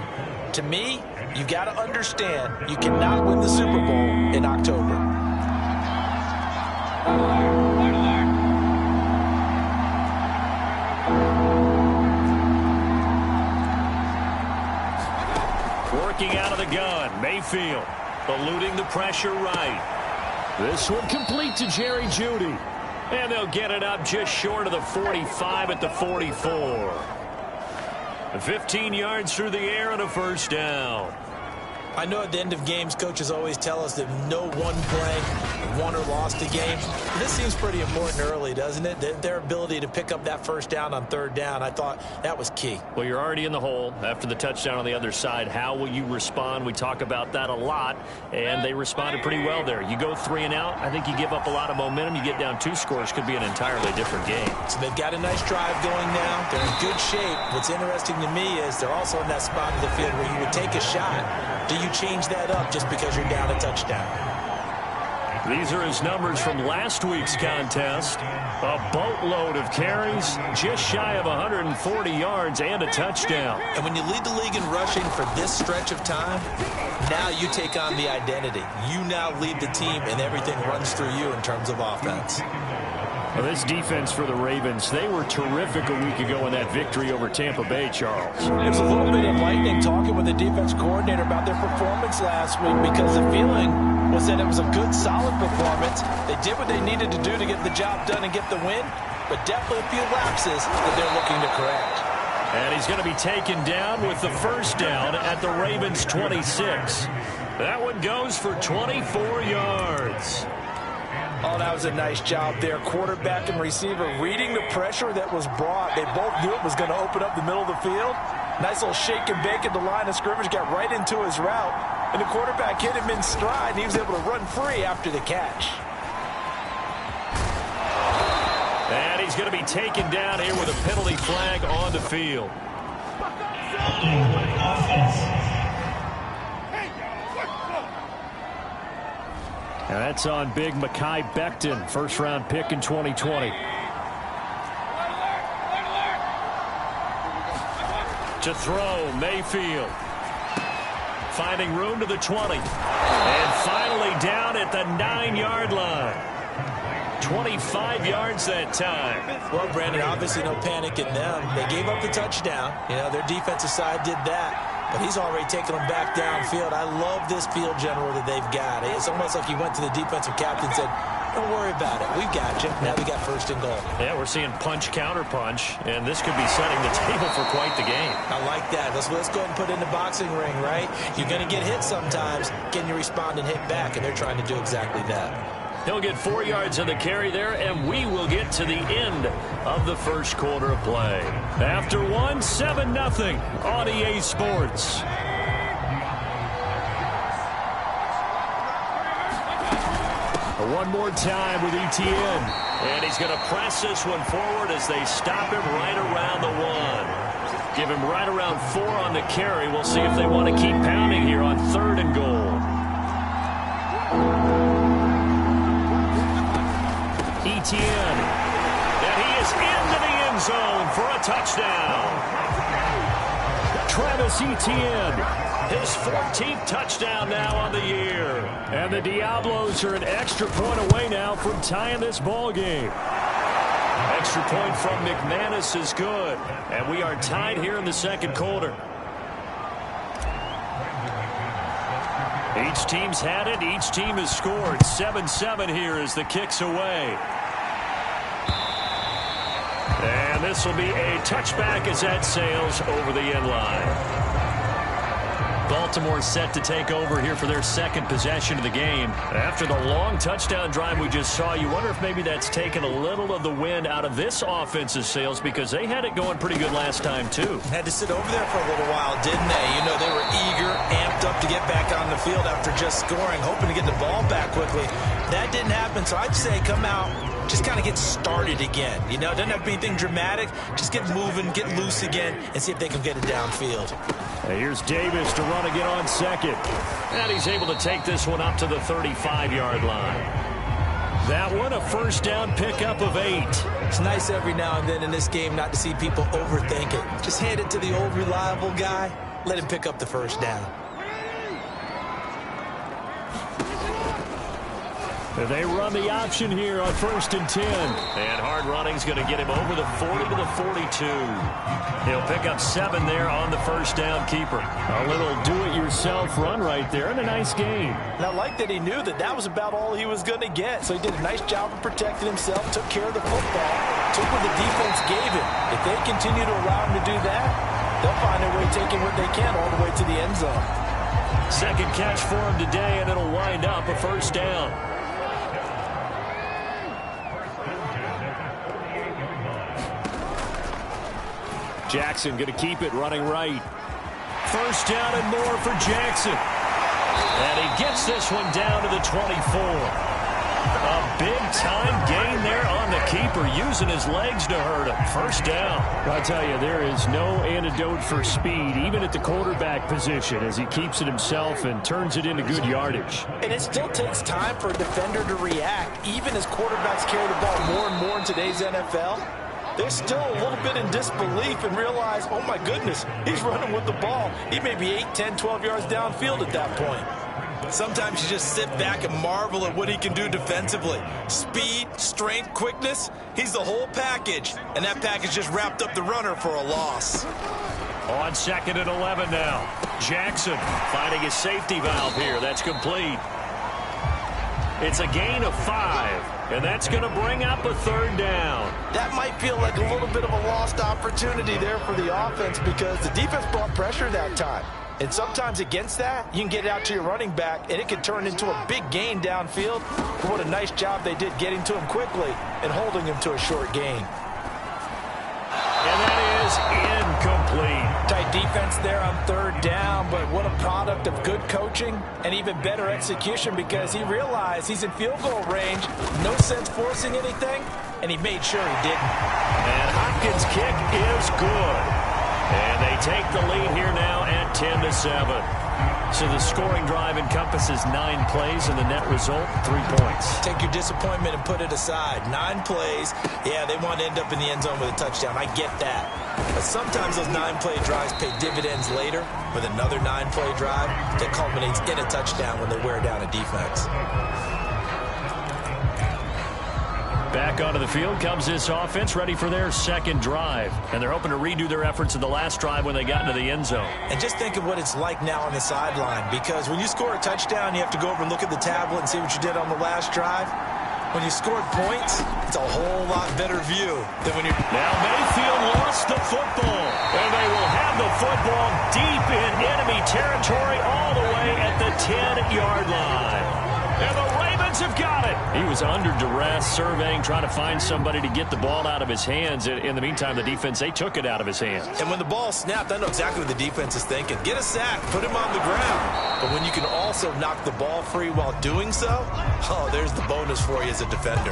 To me, you got to understand you cannot win the Super Bowl in October. Working out of the gun, Mayfield eluding the pressure right. This one complete to Jerry Jeudy. And they'll get it up just short of the 45 at the 44. 15 yards through the air and a first down. I know at the end of games, coaches always tell us that no one play won or lost a game. This seems pretty important early, doesn't it? Their ability to pick up that first down on 3rd down, I thought that was key. Well, you're already in the hole after the touchdown on the other side. How will you respond? We talk about that a lot, and they responded pretty well there. You go 3 and out, I think you give up a lot of momentum. You get down 2 scores, could be an entirely different game. So they've got a nice drive going now. They're in good shape. What's interesting to me is they're also in that spot of the field where you would take a shot. Do you change that up just because you're down a touchdown? These are his numbers from last week's contest. A boatload of carries, just shy of 140 yards and a touchdown. And when you lead the league in rushing for this stretch of time, now you take on the identity. You now lead the team and everything runs through you in terms of offense. Well, this defense for the Ravens, they were terrific a week ago in that victory over Tampa Bay, Charles. It was a little bit enlightening talking with the defense coordinator about their performance last week because the feeling was that it was a good, solid performance. They did what they needed to do to get the job done and get the win, but definitely a few lapses that they're looking to correct. And he's going to be taken down with the first down at the Ravens' 26. That one goes for 24 yards. Oh, that was a nice job there. Quarterback and receiver reading the pressure that was brought. They both knew it was going to open up the middle of the field. Nice little shake and bake at the line of scrimmage, got right into his route. And the quarterback hit him in stride, and he was able to run free after the catch. And he's going to be taken down here with a penalty flag on the field. And that's on big Mekhi Becton, first-round pick in 2020. To throw, Mayfield. Finding room to the 20. And finally down at the 9-yard line. 25 yards that time. Well, Brandon, obviously no panic in them. They gave up the touchdown. You know, their defensive side did that. But he's already taken them back downfield. I love this field general that they've got. It's almost like he went to the defensive captain and said, don't worry about it. We've got you. Now we got 1st and goal. Yeah, we're seeing punch, counter punch, and this could be setting the table for quite the game. I like that. Let's go ahead and put it in the boxing ring, right? You're going to get hit sometimes. Can you respond and hit back? And they're trying to do exactly that. He'll get 4 yards of the carry there, and we will get to the end of the first quarter of play. After 7-0 on EA Sports. One more time with ETN. And he's going to press this one forward as they stop him right around the 1. Give him right around 4 on the carry. We'll see if they want to keep pounding here on 3rd and goal. ETN. And he is into the end zone for a touchdown. Travis Etienne. His 14th touchdown now on the year. And the Diablos are an extra point away now from tying this ball game. Extra point from McManus is good. And we are tied here in the second quarter. Each team's had it. Each team has scored. 7-7 here as the kick's away. And this will be a touchback as that sails over the end line. Baltimore set to take over here for their second possession of the game. After the long touchdown drive we just saw, you wonder if maybe that's taken a little of the wind out of this offense's sails because they had it going pretty good last time, too. Had to sit over there for a little while, didn't they? You know, they were eager, amped up to get back on the field after just scoring, hoping to get the ball back quickly. That didn't happen, so I'd say come out, just kind of get started again. You know, it doesn't have to be anything dramatic. Just get moving, get loose again, and see if they can get it downfield. Here's Davis to run again on second. And he's able to take this one up to the 35-yard line. That one, a first down pickup of 8. It's nice every now and then in this game not to see people overthink it. Just hand it to the old reliable guy. Let him pick up the first down. They run the option here on 1st and 10. And hard running's going to get him over the 40 to the 42. He'll pick up 7 there on the first down keeper. A little do-it-yourself run right there and a nice gain. And I like that he knew that that was about all he was going to get. So he did a nice job of protecting himself, took care of the football, took what the defense gave him. If they continue to allow him to do that, they'll find a way taking what they can all the way to the end zone. Second catch for him today, and it'll wind up a first down. Jackson going to keep it running right. First down and more for Jackson. And he gets this one down to the 24. A big-time gain there on the keeper, using his legs to hurt him. First down. I tell you, there is no antidote for speed, even at the quarterback position, as he keeps it himself and turns it into good yardage. And it still takes time for a defender to react, even as quarterbacks carry the ball more and more in today's NFL. They're still a little bit in disbelief and realize, oh, my goodness, he's running with the ball. He may be 8, 10, 12 yards downfield at that point. Sometimes you just sit back and marvel at what he can do defensively. Speed, strength, quickness, he's the whole package. And that package just wrapped up the runner for a loss. On 2nd and 11 now. Jackson finding his safety valve here. That's complete. It's a gain of 5, and that's going to bring up a third down. That might feel like a little bit of a lost opportunity there for the offense because the defense brought pressure that time. And sometimes against that, you can get it out to your running back, and it can turn into a big gain downfield. But what a nice job they did getting to him quickly and holding him to a short gain. And that is incomplete. Tight defense there on 3rd down, but what a product of good coaching and even better execution because he realized he's in field goal range, no sense forcing anything, and he made sure he didn't. And Hopkins' kick is good. And they take the lead here now at 10-7. So the scoring drive encompasses 9 plays, and the net result, 3 points. Take your disappointment and put it aside. 9 plays. Yeah, they want to end up in the end zone with a touchdown. I get that. But sometimes those 9-play drives pay dividends later with another 9-play drive that culminates in a touchdown when they wear down a defense. Back onto the field comes this offense, ready for their second drive. And they're hoping to redo their efforts in the last drive when they got into the end zone. And just think of what it's like now on the sideline, because when you score a touchdown, you have to go over and look at the tablet and see what you did on the last drive. When you scored points, it's a whole lot better view than when you... Now Mayfield lost the football, and they will have the football deep in enemy territory all the way at the 10-yard line. And the Ravens have got it. He was under duress, surveying, trying to find somebody to get the ball out of his hands. In the meantime, the defense, they took it out of his hands. And when the ball snapped, I know exactly what the defense is thinking. Get a sack, put him on the ground. But when you can also knock the ball free while doing so, oh, there's the bonus for you as a defender.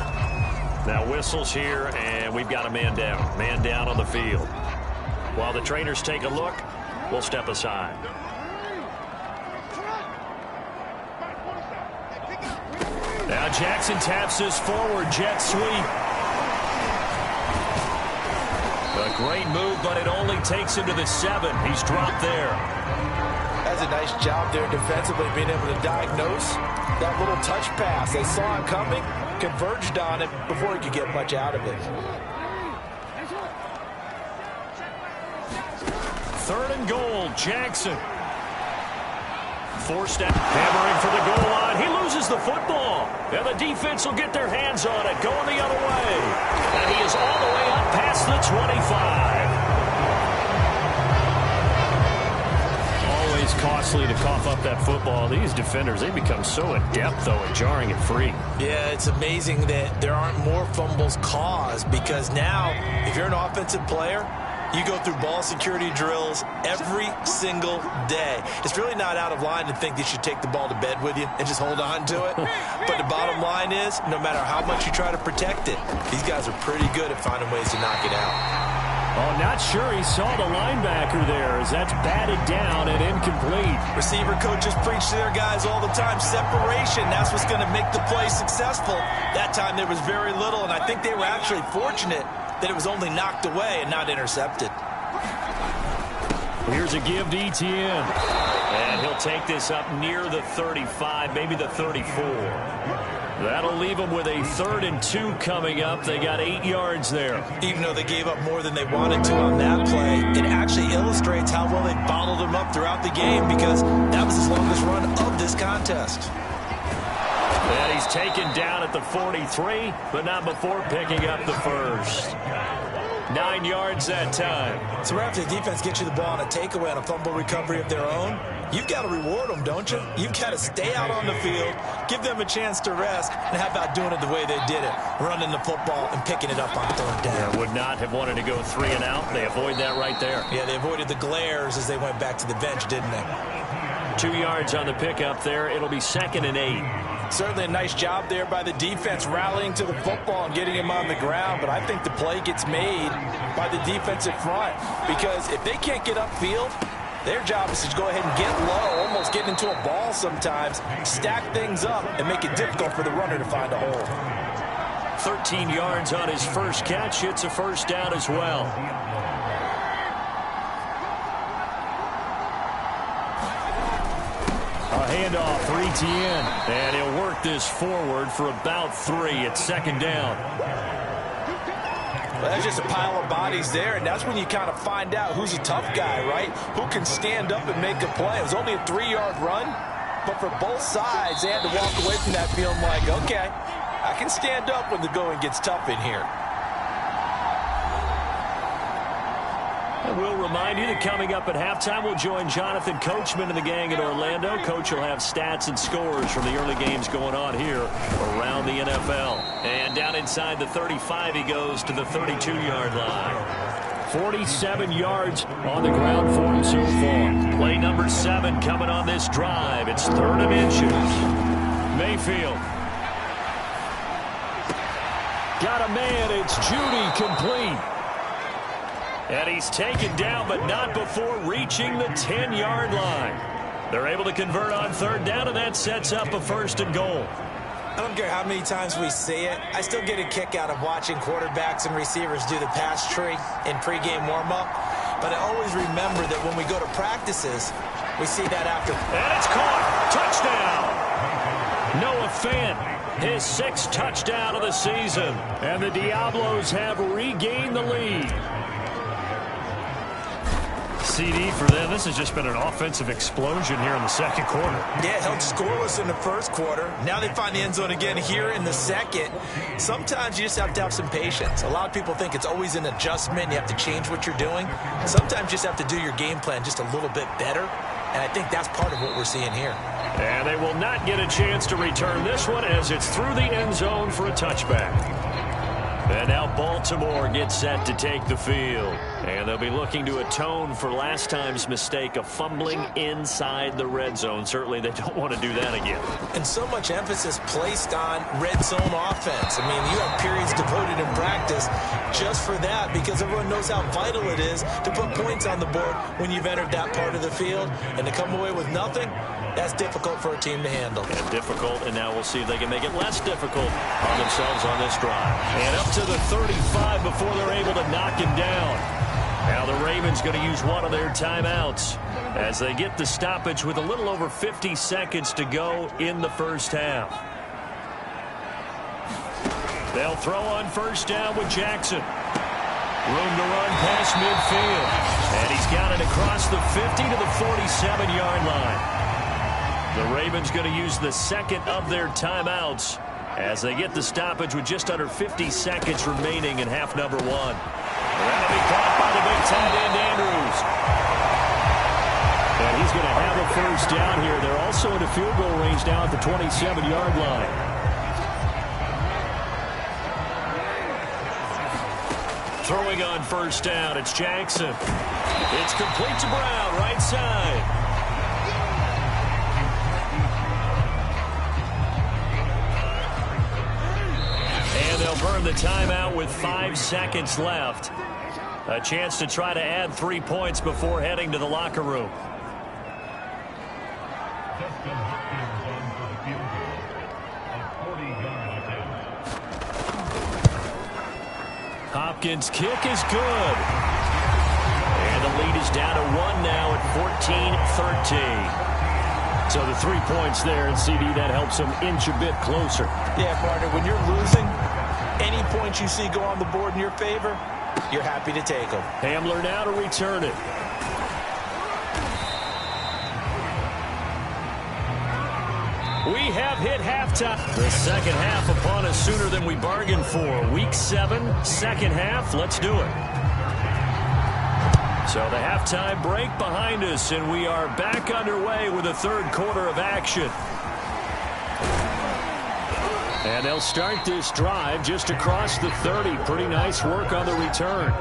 Now whistles here, and we've got a man down. Man down on the field. While the trainers take a look, we'll step aside. Now Jackson taps this forward jet sweep. A great move, but it only takes him to the 7. He's dropped there. That's a nice job there defensively, being able to diagnose that little touch pass. They saw it coming, converged on it before he could get much out of it. 3rd and goal, Jackson. Forced out, hammering for the goal line. He loses the football. And the defense will get their hands on it, going the other way. And he is all the way up past the 25. Always costly to cough up that football. These defenders, they become so adept, though, at jarring it free. Yeah, it's amazing that there aren't more fumbles caused, because now, if you're an offensive player, you go through ball security drills every single day. It's really not out of line to think that you should take the ball to bed with you and just hold on to it. But the bottom line is, no matter how much you try to protect it, these guys are pretty good at finding ways to knock it out. Oh, not sure he saw the linebacker there, as that's batted down and incomplete. Receiver coaches preach to their guys all the time. Separation, that's what's going to make the play successful. That time there was very little, and I think they were actually fortunate that it was only knocked away and not intercepted. Here's a give to Etienne. And he'll take this up near the 35, maybe the 34. That'll leave them with a 3rd and 2 coming up. They got 8 yards there. Even though they gave up more than they wanted to on that play, it actually illustrates how well they bottled them up throughout the game, because that was his longest run of this contest. And he's taken down at the 43, but not before picking up the first. 9 yards that time. So after the defense gets you the ball on a takeaway on a fumble recovery of their own, you've got to reward them, don't you? You've got to stay out on the field, give them a chance to rest, and how about doing it the way they did it, running the football and picking it up on 3rd down. Yeah, would not have wanted to go 3 and out. They avoid that right there. Yeah, they avoided the glares as they went back to the bench, didn't they? 2 yards on the pickup there. It'll be 2nd and 8. Certainly a nice job there by the defense, rallying to the football and getting him on the ground. But I think the play gets made by the defensive front, because if they can't get upfield, their job is to go ahead and get low, almost get into a ball sometimes, stack things up, and make it difficult for the runner to find a hole. 13 yards on his first catch. It's a 1st down as well. A handoff for Etienne. And he'll work this forward for about 3. It's 2nd down. Well, that's just a pile of bodies there, and that's when you kind of find out who's a tough guy, right? Who can stand up and make a play. It was only a 3-yard run, but for both sides, they had to walk away from that feeling like, okay, I can stand up when the going gets tough in here. And we'll remind you that coming up at halftime, we'll join Jonathan Coachman and the gang in Orlando. Coach will have stats and scores from the early games going on here around the NFL. And down inside the 35, he goes to the 32-yard line. 47 yards on the ground for him so far. Play number 7 coming on this drive. It's 3rd and inches. Mayfield. Got a man. It's Judy, complete. And he's taken down, but not before reaching the 10-yard line. They're able to convert on 3rd down, and that sets up a 1st and goal. I don't care how many times we see it. I still get a kick out of watching quarterbacks and receivers do the pass tree in pregame warm-up. But I always remember that when we go to practices, we see that after. And it's caught. Touchdown. Noah Fant, his 6th touchdown of the season. And the Diablos have regained the lead. CD for them. This has just been an offensive explosion here in the 2nd quarter. Yeah, held scoreless in the 1st quarter. Now they find the end zone again here in the 2nd. Sometimes you just have to have some patience. A lot of people think it's always an adjustment. You have to change what you're doing. Sometimes you just have to do your game plan just a little bit better. And I think that's part of what we're seeing here. And they will not get a chance to return this one, as it's through the end zone for a touchback. And now Baltimore gets set to take the field. And they'll be looking to atone for last time's mistake of fumbling inside the red zone. Certainly they don't want to do that again. And so much emphasis placed on red zone offense. I mean, you have periods devoted in practice just for that, because everyone knows how vital it is to put points on the board when you've entered that part of the field. And to come away with nothing, that's difficult for a team to handle. And difficult, and now we'll see if they can make it less difficult on themselves on this drive. And up to the 35 before they're able to knock him down. Now the Ravens going to use one of their timeouts as they get the stoppage with a little over 50 seconds to go in the 1st half. They'll throw on 1st down with Jackson. Room to run past midfield. And he's got it across the 50 to the 47-yard line. The Ravens going to use the second of their timeouts as they get the stoppage with just under 50 seconds remaining in half number one. That'll be caught by the big tight end, Andrews. And he's going to have a first down here. They're also in a field goal range now at the 27-yard line. Throwing on first down, it's Jackson. It's complete to Brown, right side. And they'll burn the timeout with 5 seconds left. A chance to try to add 3 points before heading to the locker room. Hopkins' kick is good. And the lead is down to 1 now at 14-13. So the 3 points there, and CD, that helps them inch a bit closer. Yeah, partner, when you're losing, any points you see go on the board in your favor, you're happy to take them. Hamler now to return it. We have hit halftime. The second half upon us sooner than we bargained for. Week 7, second half. Let's do it. So the halftime break behind us, and we are back underway with the third quarter of action. And they'll start this drive just across the 30. Pretty nice work on the return.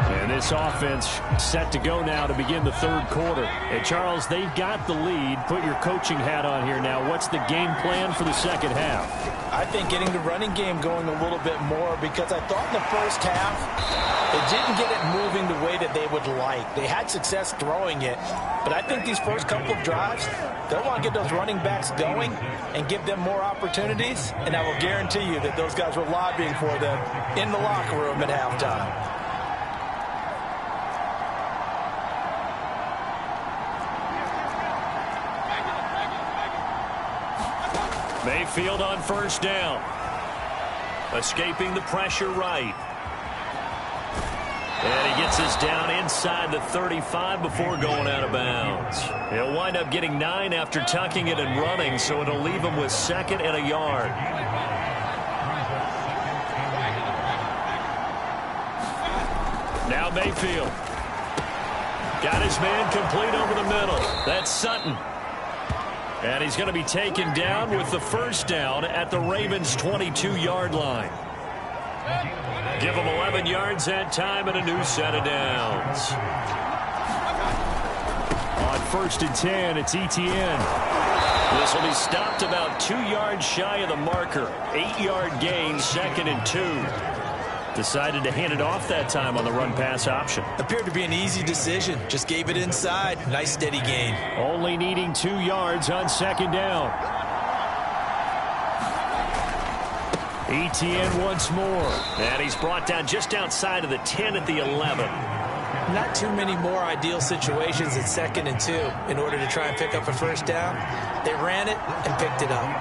And this offense set to go now to begin the third quarter. And Charles, they've got the lead. Put your coaching hat on here now. What's the game plan for the second half? I think getting the running game going a little bit more, because I thought in the first half they didn't get it moving the way that they would like. They had success throwing it, but I think these first couple of drives, they'll want to get those running backs going and give them more opportunities, and I will guarantee you that those guys were lobbying for them in the locker room at halftime. Mayfield on first down. Escaping the pressure right. And he gets us down inside the 35 before going out of bounds. He'll wind up getting 9 after tucking it and running, so it'll leave him with 2nd and a yard. Now Mayfield. Got his man complete over the middle. That's Sutton. And he's going to be taken down with the first down at the Ravens' 22-yard line. Give him 11 yards that time and a new set of downs. On 1st and 10, it's Etienne. This will be stopped about 2 yards shy of the marker. 8-yard gain, 2nd and 2. Decided to hand it off that time on the run-pass option. Appeared to be an easy decision. Just gave it inside. Nice steady gain. Only needing 2 yards on 2nd down. Etienne once more. And he's brought down just outside of the 10 at the 11. Not too many more ideal situations at 2nd and 2 in order to try and pick up a first down. They ran it and picked it up.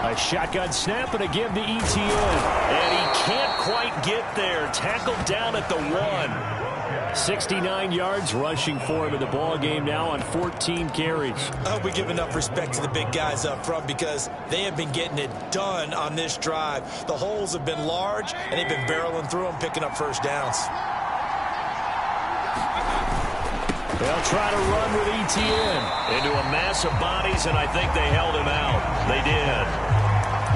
A shotgun snap and a give to Etienne. And he can't quite get there. Tackled down at the 1. 69 yards rushing for him in the ball game now on 14 carries. I hope we give enough respect to the big guys up front, because they have been getting it done on this drive. The holes have been large, and they've been barreling through them, picking up first downs. They'll try to run with Etienne into a mass of bodies, and I think they held him out. They did.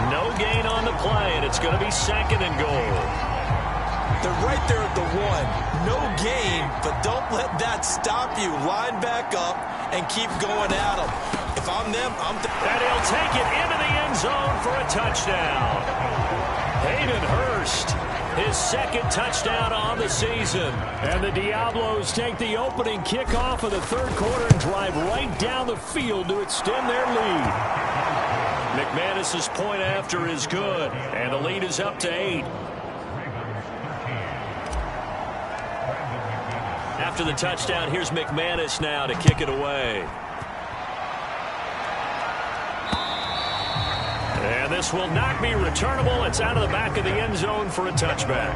No gain on the play, and it's going to be 2nd and goal. They're right there at the 1. No gain, but don't let that stop you. Line back up and keep going at them. If I'm them, and he'll take it into the end zone for a touchdown. Hayden Hurst, his 2nd touchdown on the season. And the Diablos take the opening kickoff of the third quarter and drive right down the field to extend their lead. McManus's point after is good, and the lead is up to 8. After the touchdown, here's McManus now to kick it away. And this will not be returnable. It's out of the back of the end zone for a touchback.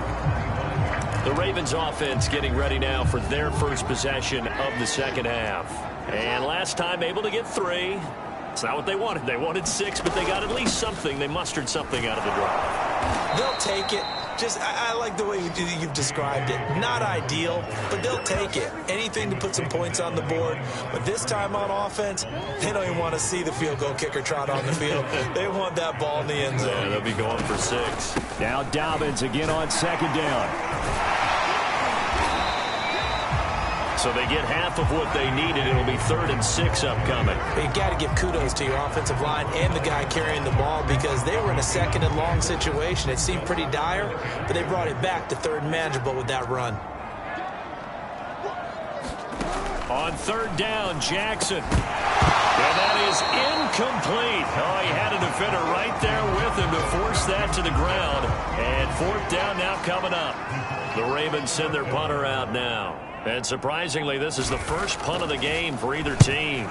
The Ravens offense getting ready now for their first possession of the second half. And last time able to get 3. It's not what they wanted. They wanted 6, but they got at least something. They mustered something out of the drive. They'll take it. I like the way you've described it. Not ideal, but they'll take it. Anything to put some points on the board. But this time on offense, they don't even want to see the field goal kicker trot on the field. They want that ball in the end zone. Yeah, they'll be going for 6. Now Dobbins again on second down. So they get half of what they needed. It'll be 3rd and 6 upcoming. You got to give kudos to your offensive line and the guy carrying the ball because they were in a 2nd and long situation. It seemed pretty dire, but they brought it back to 3rd and manageable with that run. On 3rd down, Jackson. And that is incomplete. Oh, he had a defender right there with him to force that to the ground. And 4th down now coming up. The Ravens send their punter out now. And surprisingly, this is the first punt of the game for either team.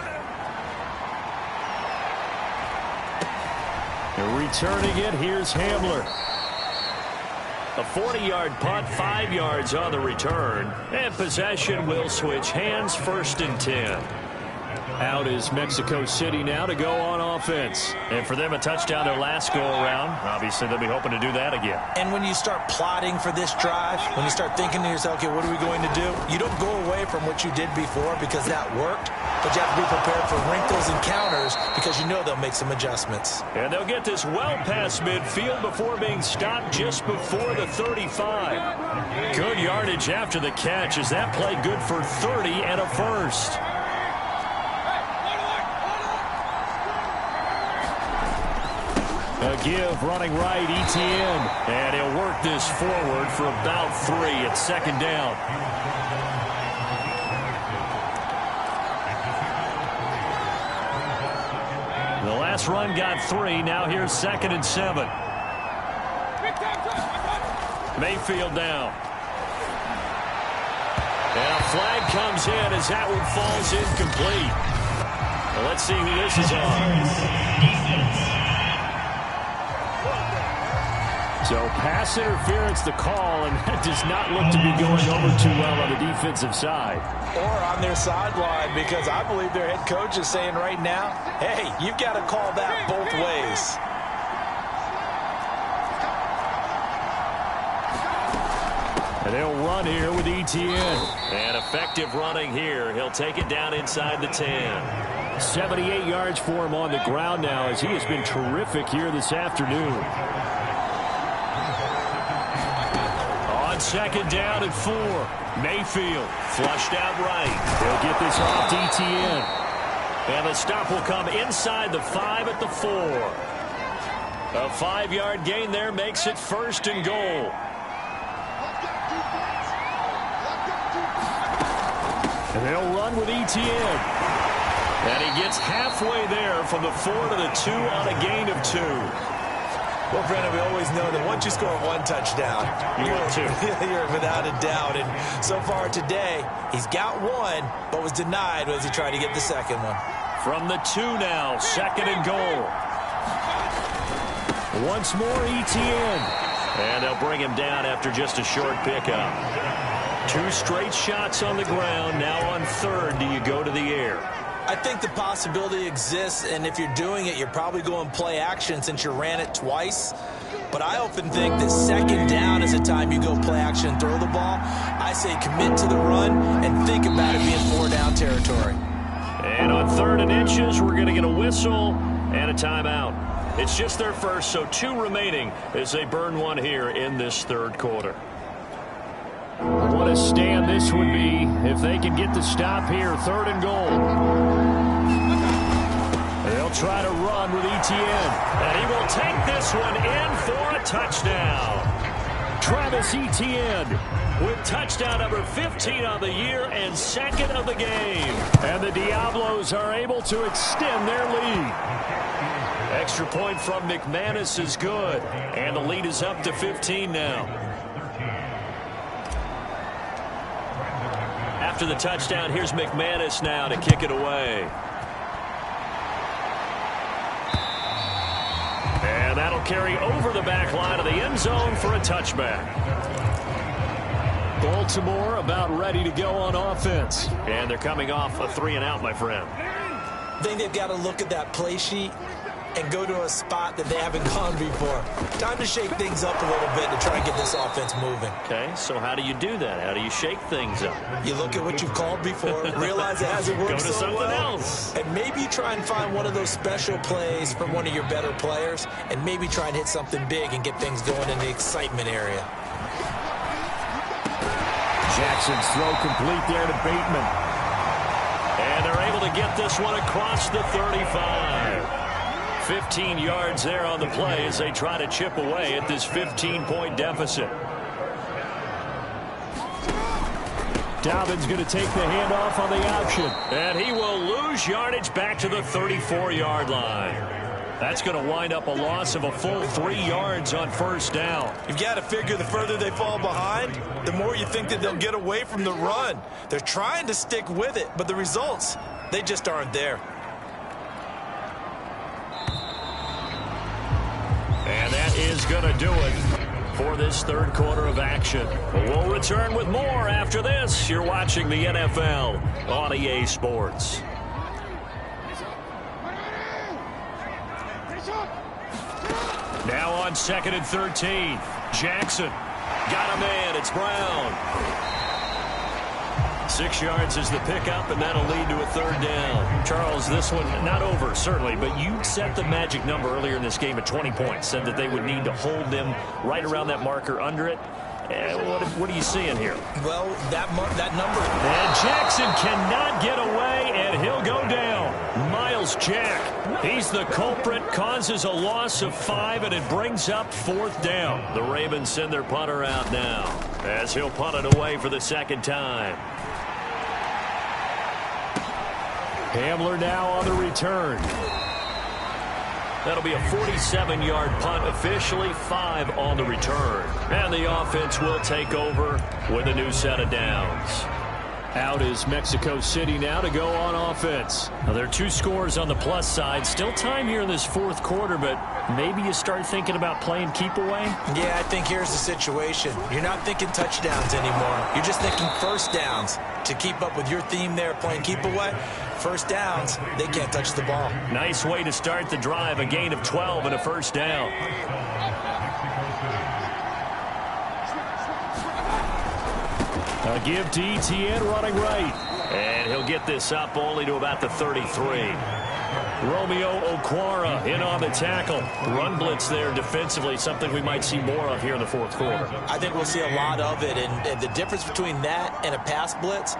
And returning it, here's Hamler. A 40-yard punt, 5 yards on the return. And possession will switch hands, 1st and 10. Out is Mexico City now to go on offense. And for them, a touchdown their last go-around. Obviously, they'll be hoping to do that again. And when you start plotting for this drive, when you start thinking to yourself, okay, what are we going to do? You don't go away from what you did before because that worked, but you have to be prepared for wrinkles and counters because you know they'll make some adjustments. And they'll get this well past midfield before being stopped just before the 35. Good yardage after the catch. Is that play good for 30 and a first? A give running right, Etienne. And he'll work this forward for about 3 at 2nd down. The last run got 3. Now here's 2nd and 7. Mayfield down. And a flag comes in as that one falls incomplete. Well, let's see who this is on. So pass interference the call, and that does not look to be going over too well on the defensive side. Or on their sideline, because I believe their head coach is saying right now, hey, you've got to call that both ways. And they'll run here with Etienne. And effective running here. He'll take it down inside the 10. 78 yards for him on the ground now as he has been terrific here this afternoon. On 2nd down and 4. Mayfield flushed out right. They'll get this off to Etienne. And the stop will come inside the 5 at the 4. A 5-yard gain there makes it 1st and goal. And they'll run with Etienne. And he gets halfway there from the 4 to the 2 on a gain of 2. Well, Brennan, we always know that once you score 1 touchdown, you're without a doubt. And so far today, he's got 1, but was denied as he tried to get the 2nd one. From the 2 now, 2nd and goal. Once more, Etienne. And they'll bring him down after just a short pickup. 2 straight shots on the ground. Now on 3rd, do you go to the air? I think the possibility exists, and if you're doing it, you're probably going play action since you ran it twice. But I often think that 2nd down is the time you go play action and throw the ball. I say commit to the run and think about it being 4-down territory. And on 3rd and inches, we're going to get a whistle and a timeout. It's just their first, so 2 remaining as they burn 1 here in this 3rd quarter. What a stand this would be if they can get the stop here. 3rd and goal. They'll try to run with Etienne. And he will take this one in for a touchdown. Travis Etienne with touchdown number 15 on the year and 2nd of the game. And the Diablos are able to extend their lead. Extra point from McManus is good. And the lead is up to 15 now. After the touchdown, here's McManus now to kick it away. And that'll carry over the back line of the end zone for a touchback. Baltimore about ready to go on offense. And they're coming off a 3-and-out, my friend. I think they've got to look at that play sheet and go to a spot that they haven't gone before. Time to shake things up a little bit to try and get this offense moving. Okay, so how do you do that? How do you shake things up? You look at what you've called before, realize it hasn't worked Go to so something well, else. and maybe try and find one of those special plays from one of your better players, and maybe try and hit something big and get things going in the excitement area. Jackson's throw complete there to Bateman. And they're able to get this one across the 35. 15 yards there on the play as they try to chip away at this 15-point deficit. Dobbins going to take the handoff on the option. And he will lose yardage back to the 34-yard line. That's going to wind up a loss of a full 3 yards on first down. You've got to figure the further they fall behind, the more you think that they'll get away from the run. They're trying to stick with it, but the results, they just aren't there. And that is going to do it for this third quarter of action. We'll return with more after this. You're watching the NFL on EA Sports. Now on 2nd and 13. Jackson got a man. It's Brown. 6 yards is the pickup, and that'll lead to a third down. Charles, this one not over, certainly, but you set the magic number earlier in this game at 20 points, said that they would need to hold them right around that marker under it. What are you seeing here? Well, that number. And Jackson cannot get away, and he'll go down. Miles Jack, he's the culprit, causes a loss of 5, and it brings up 4th down. The Ravens send their punter out now as he'll punt it away for the second time. Hamler now on the return. That'll be a 47-yard punt, officially 5 on the return. And the offense will take over with a new set of downs. Out is Mexico City now to go on offense. Now, there are 2 scores on the plus side. Still time here in this fourth quarter, but maybe you start thinking about playing keep away? Yeah, I think here's the situation. You're not thinking touchdowns anymore. You're just thinking first downs. To keep up with your theme there, playing keep away, first downs, they can't touch the ball. Nice way to start the drive, a gain of 12 and a first down. A give to Etienne running right. And he'll get this up only to about the 33. Romeo Okwara in on the tackle. Run blitz there defensively, something we might see more of here in the fourth quarter. I think we'll see a lot of it, and the difference between that and a pass blitz,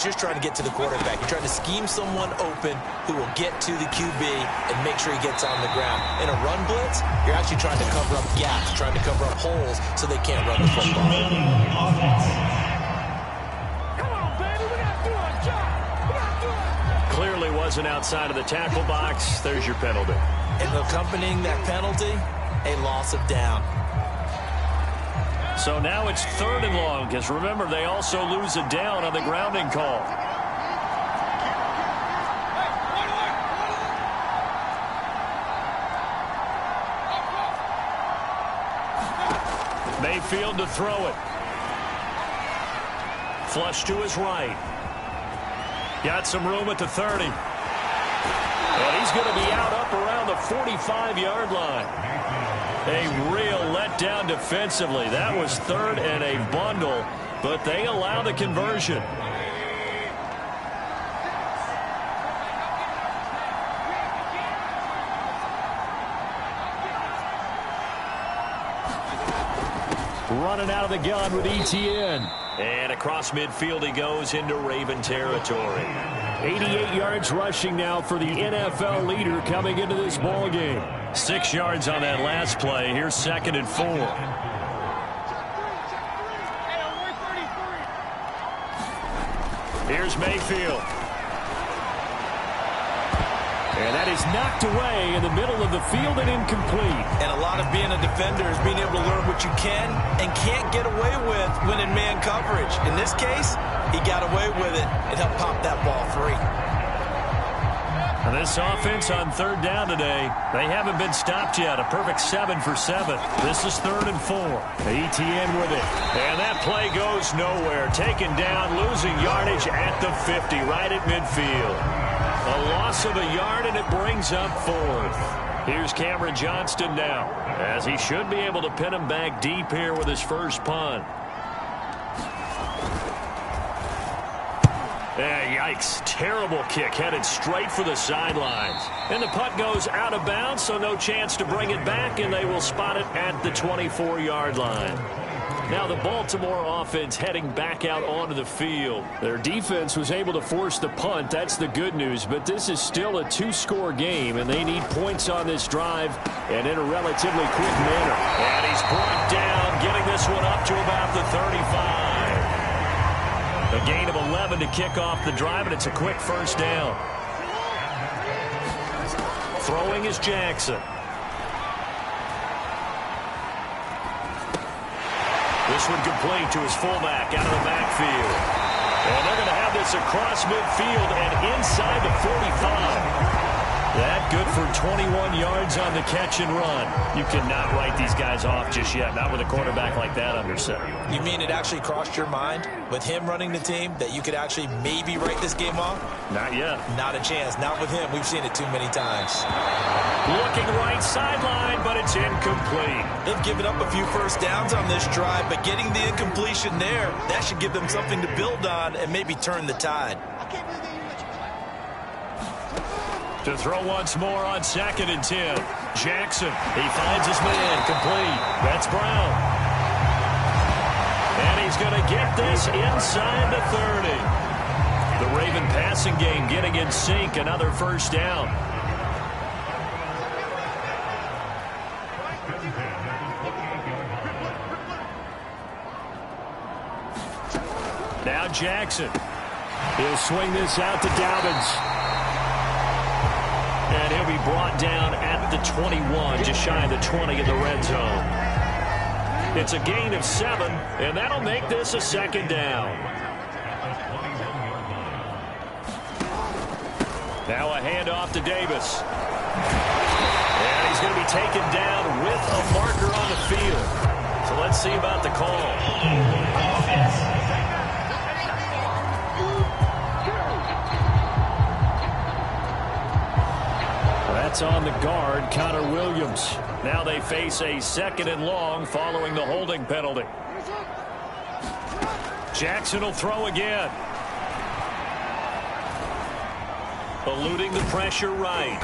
you're trying to get to the quarterback. You're trying to scheme someone open who will get to the QB and make sure he gets on the ground. In a run blitz, you're actually trying to cover up gaps, trying to cover up holes so they can't run the football. Clearly wasn't outside of the tackle box. There's your penalty. And accompanying that penalty, a loss of down. So now it's 3rd and long, because remember, they also lose a down on the grounding call. Mayfield to throw it. Flush to his right. Got some room at the 30. And he's going to be out up around the 45-yard line. A real letdown defensively. That was 3rd and a bundle, but they allow the conversion. Running out of the gun with Etienne. And across midfield he goes into Raven territory. 88 yards rushing now for the NFL leader coming into this ball game. 6 yards on that last play. Here's 2nd and 4. Here's Mayfield. And that is knocked away in the middle of the field and incomplete. And a lot of being a defender is being able to learn what you can and can't get away with when in man coverage. In this case, he got away with it and helped pop that ball free. This offense on third down today, they haven't been stopped yet. A perfect 7 for 7. This is 3rd and 4. ETN with it. And that play goes nowhere. Taken down, losing yardage at the 50, right at midfield. A loss of a yard, and it brings up 4th. Here's Cameron Johnston now, as he should be able to pin him back deep here with his first punt. Yikes. Terrible kick headed straight for the sidelines. And the punt goes out of bounds, so no chance to bring it back, and they will spot it at the 24-yard line. Now the Baltimore offense heading back out onto the field. Their defense was able to force the punt. That's the good news, but this is still a 2-score game, and they need points on this drive and in a relatively quick manner. And he's brought down, getting this one up to about the 35. A gain of 11 to kick off the drive, and it's a quick first down. Throwing is Jackson. This one complete to his fullback out of the backfield. And they're going to have this across midfield and inside the 45. That good for 21 yards on the catch and run. You cannot write these guys off just yet, not with a quarterback like that under center. You mean it actually crossed your mind with him running the team that you could actually maybe write this game off? Not yet. Not a chance. Not with him. We've seen it too many times. Looking right sideline, but it's incomplete. They've given up a few first downs on this drive, but getting the incompletion there, that should give them something to build on and maybe turn the tide. To throw once more on 2nd and 10. Jackson, he finds his man, complete. That's Brown. And he's going to get this inside the 30. The Raven passing game getting in sync, another first down. Now Jackson. He'll swing this out to Dobbins. And he'll be brought down at the 21, just shy of the 20 in the red zone. It's a gain of 7, and that'll make this a 2nd down. Now a handoff to Davis. And he's going to be taken down with a marker on the field. So let's see about the call. That's on the guard, Connor Williams. Now they face a 2nd and long following the holding penalty. Jackson will throw again. Eluding the pressure right.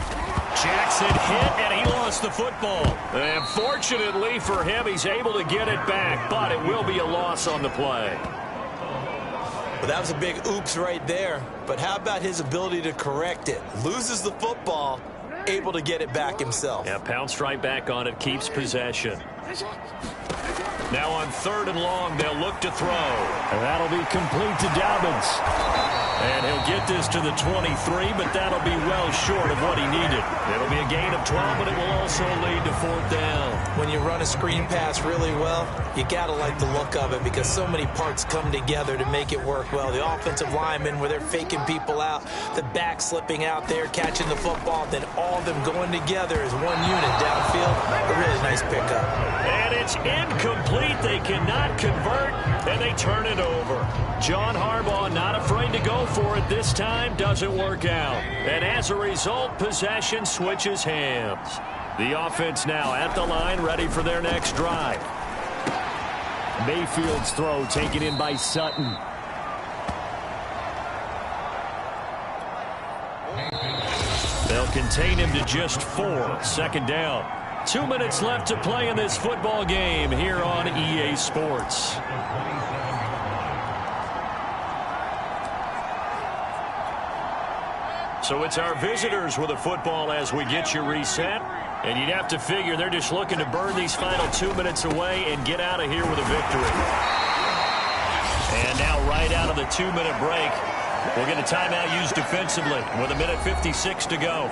Jackson hit, and he lost the football. And fortunately for him, he's able to get it back, but it will be a loss on the play. Well, that was a big oops right there. But how about his ability to correct it? Loses the football, able to get it back himself. Yeah, pounced right back on it, keeps possession. Now on 3rd and long, they'll look to throw. And that'll be complete to Dobbins. And he'll get this to the 23, but that'll be well short of what he needed. It'll be a gain of 12, but it will also lead to 4th down. When you run a screen pass really well, you got to like the look of it because so many parts come together to make it work well. The offensive linemen, where they're faking people out, the back slipping out there, catching the football, then all of them going together as one unit downfield. A really nice pickup. And it's incomplete. They cannot convert, and they turn it over. John Harbaugh not afraid to go for it this time. Doesn't work out. And as a result, possession switches hands. The offense now at the line, ready for their next drive. Mayfield's throw taken in by Sutton. They'll contain him to just 4. 2nd down. 2 minutes left to play in this football game here on EA Sports. So it's our visitors with the football as we get you reset. And you'd have to figure they're just looking to burn these final 2 minutes away and get out of here with a victory. And now right out of the 2-minute break, we'll get a timeout used defensively with 1:56 to go.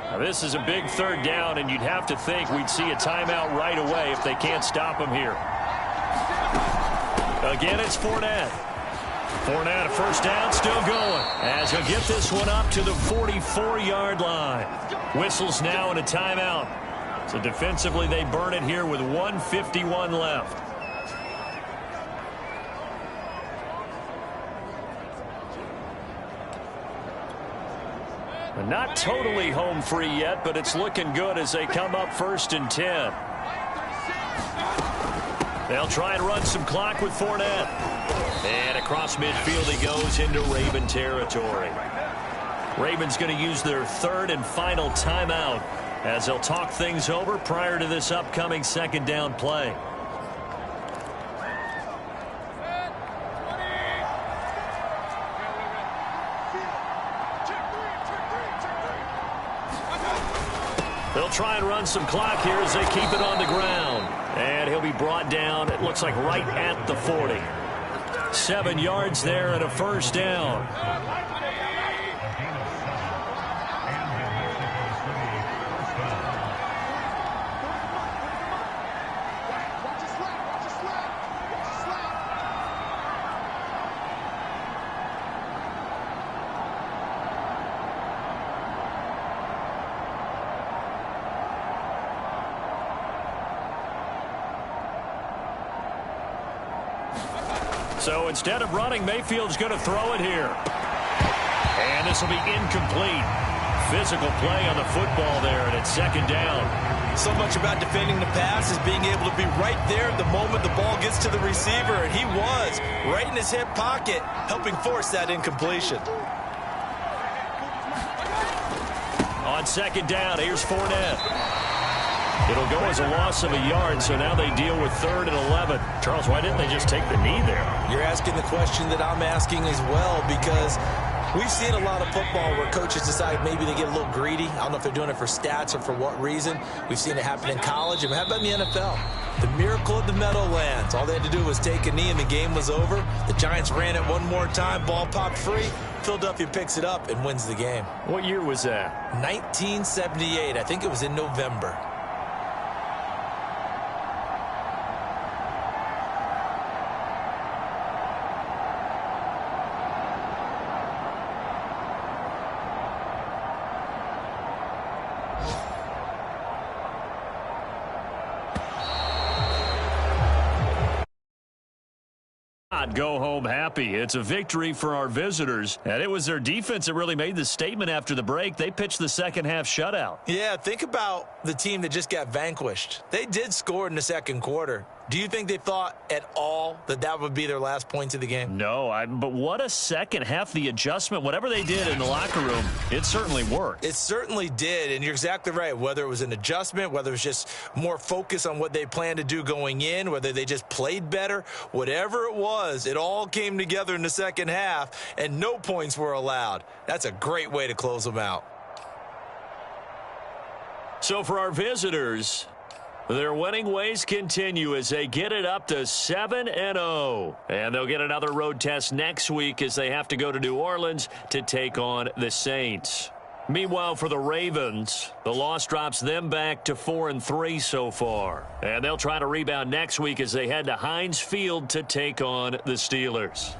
Now this is a big 3rd down, and you'd have to think we'd see a timeout right away if they can't stop him here. Again, it's Fournette. Fournette, a first down, still going. As he'll get this one up to the 44-yard line. Whistles now and a timeout. So defensively, they burn it here with 1:51 left. Not totally home free yet, but it's looking good as they come up 1st and 10. They'll try and run some clock with Fournette. And across midfield he goes into Raven territory. Ravens going to use their 3rd and final timeout as they'll talk things over prior to this upcoming 2nd down play. They'll try and run some clock here as they keep it on the ground. And he'll be brought down, it looks like right at the 40. 7 yards there and a first down. So instead of running, Mayfield's going to throw it here. And this will be incomplete. Physical play on the football there, and it's 2nd down. So much about defending the pass is being able to be right there at the moment the ball gets to the receiver, and he was right in his hip pocket, helping force that incompletion. On 2nd down, here's Fournette. It'll go as a loss of a yard, so now they deal with 3rd and 11. Charles, why didn't they just take the knee there? You're asking the question that I'm asking as well, because we've seen a lot of football where coaches decide maybe they get a little greedy. I don't know if they're doing it for stats or for what reason. We've seen it happen in college. And how about in the NFL? The miracle of the Meadowlands. All they had to do was take a knee and the game was over. The Giants ran it one more time. Ball popped free. Philadelphia picks it up and wins the game. What year was that? 1978. I think it was in November. Go home happy. It's a victory for our visitors, and it was their defense that really made the statement after the break. They pitched the second half shutout. Yeah, think about the team that just got vanquished. They did score in the second quarter. Do you think they thought at all that that would be their last points of the game? No, but what a second half. The adjustment, whatever they did in the locker room, it certainly worked. It certainly did, and you're exactly right. Whether it was an adjustment, whether it was just more focus on what they planned to do going in, whether they just played better, whatever it was, it all came together in the second half, and no points were allowed. That's a great way to close them out. So for our visitors, their winning ways continue as they get it up to 7-0. And they'll get another road test next week as they have to go to New Orleans to take on the Saints. Meanwhile, for the Ravens, the loss drops them back to 4-3 so far. And they'll try to rebound next week as they head to Heinz Field to take on the Steelers.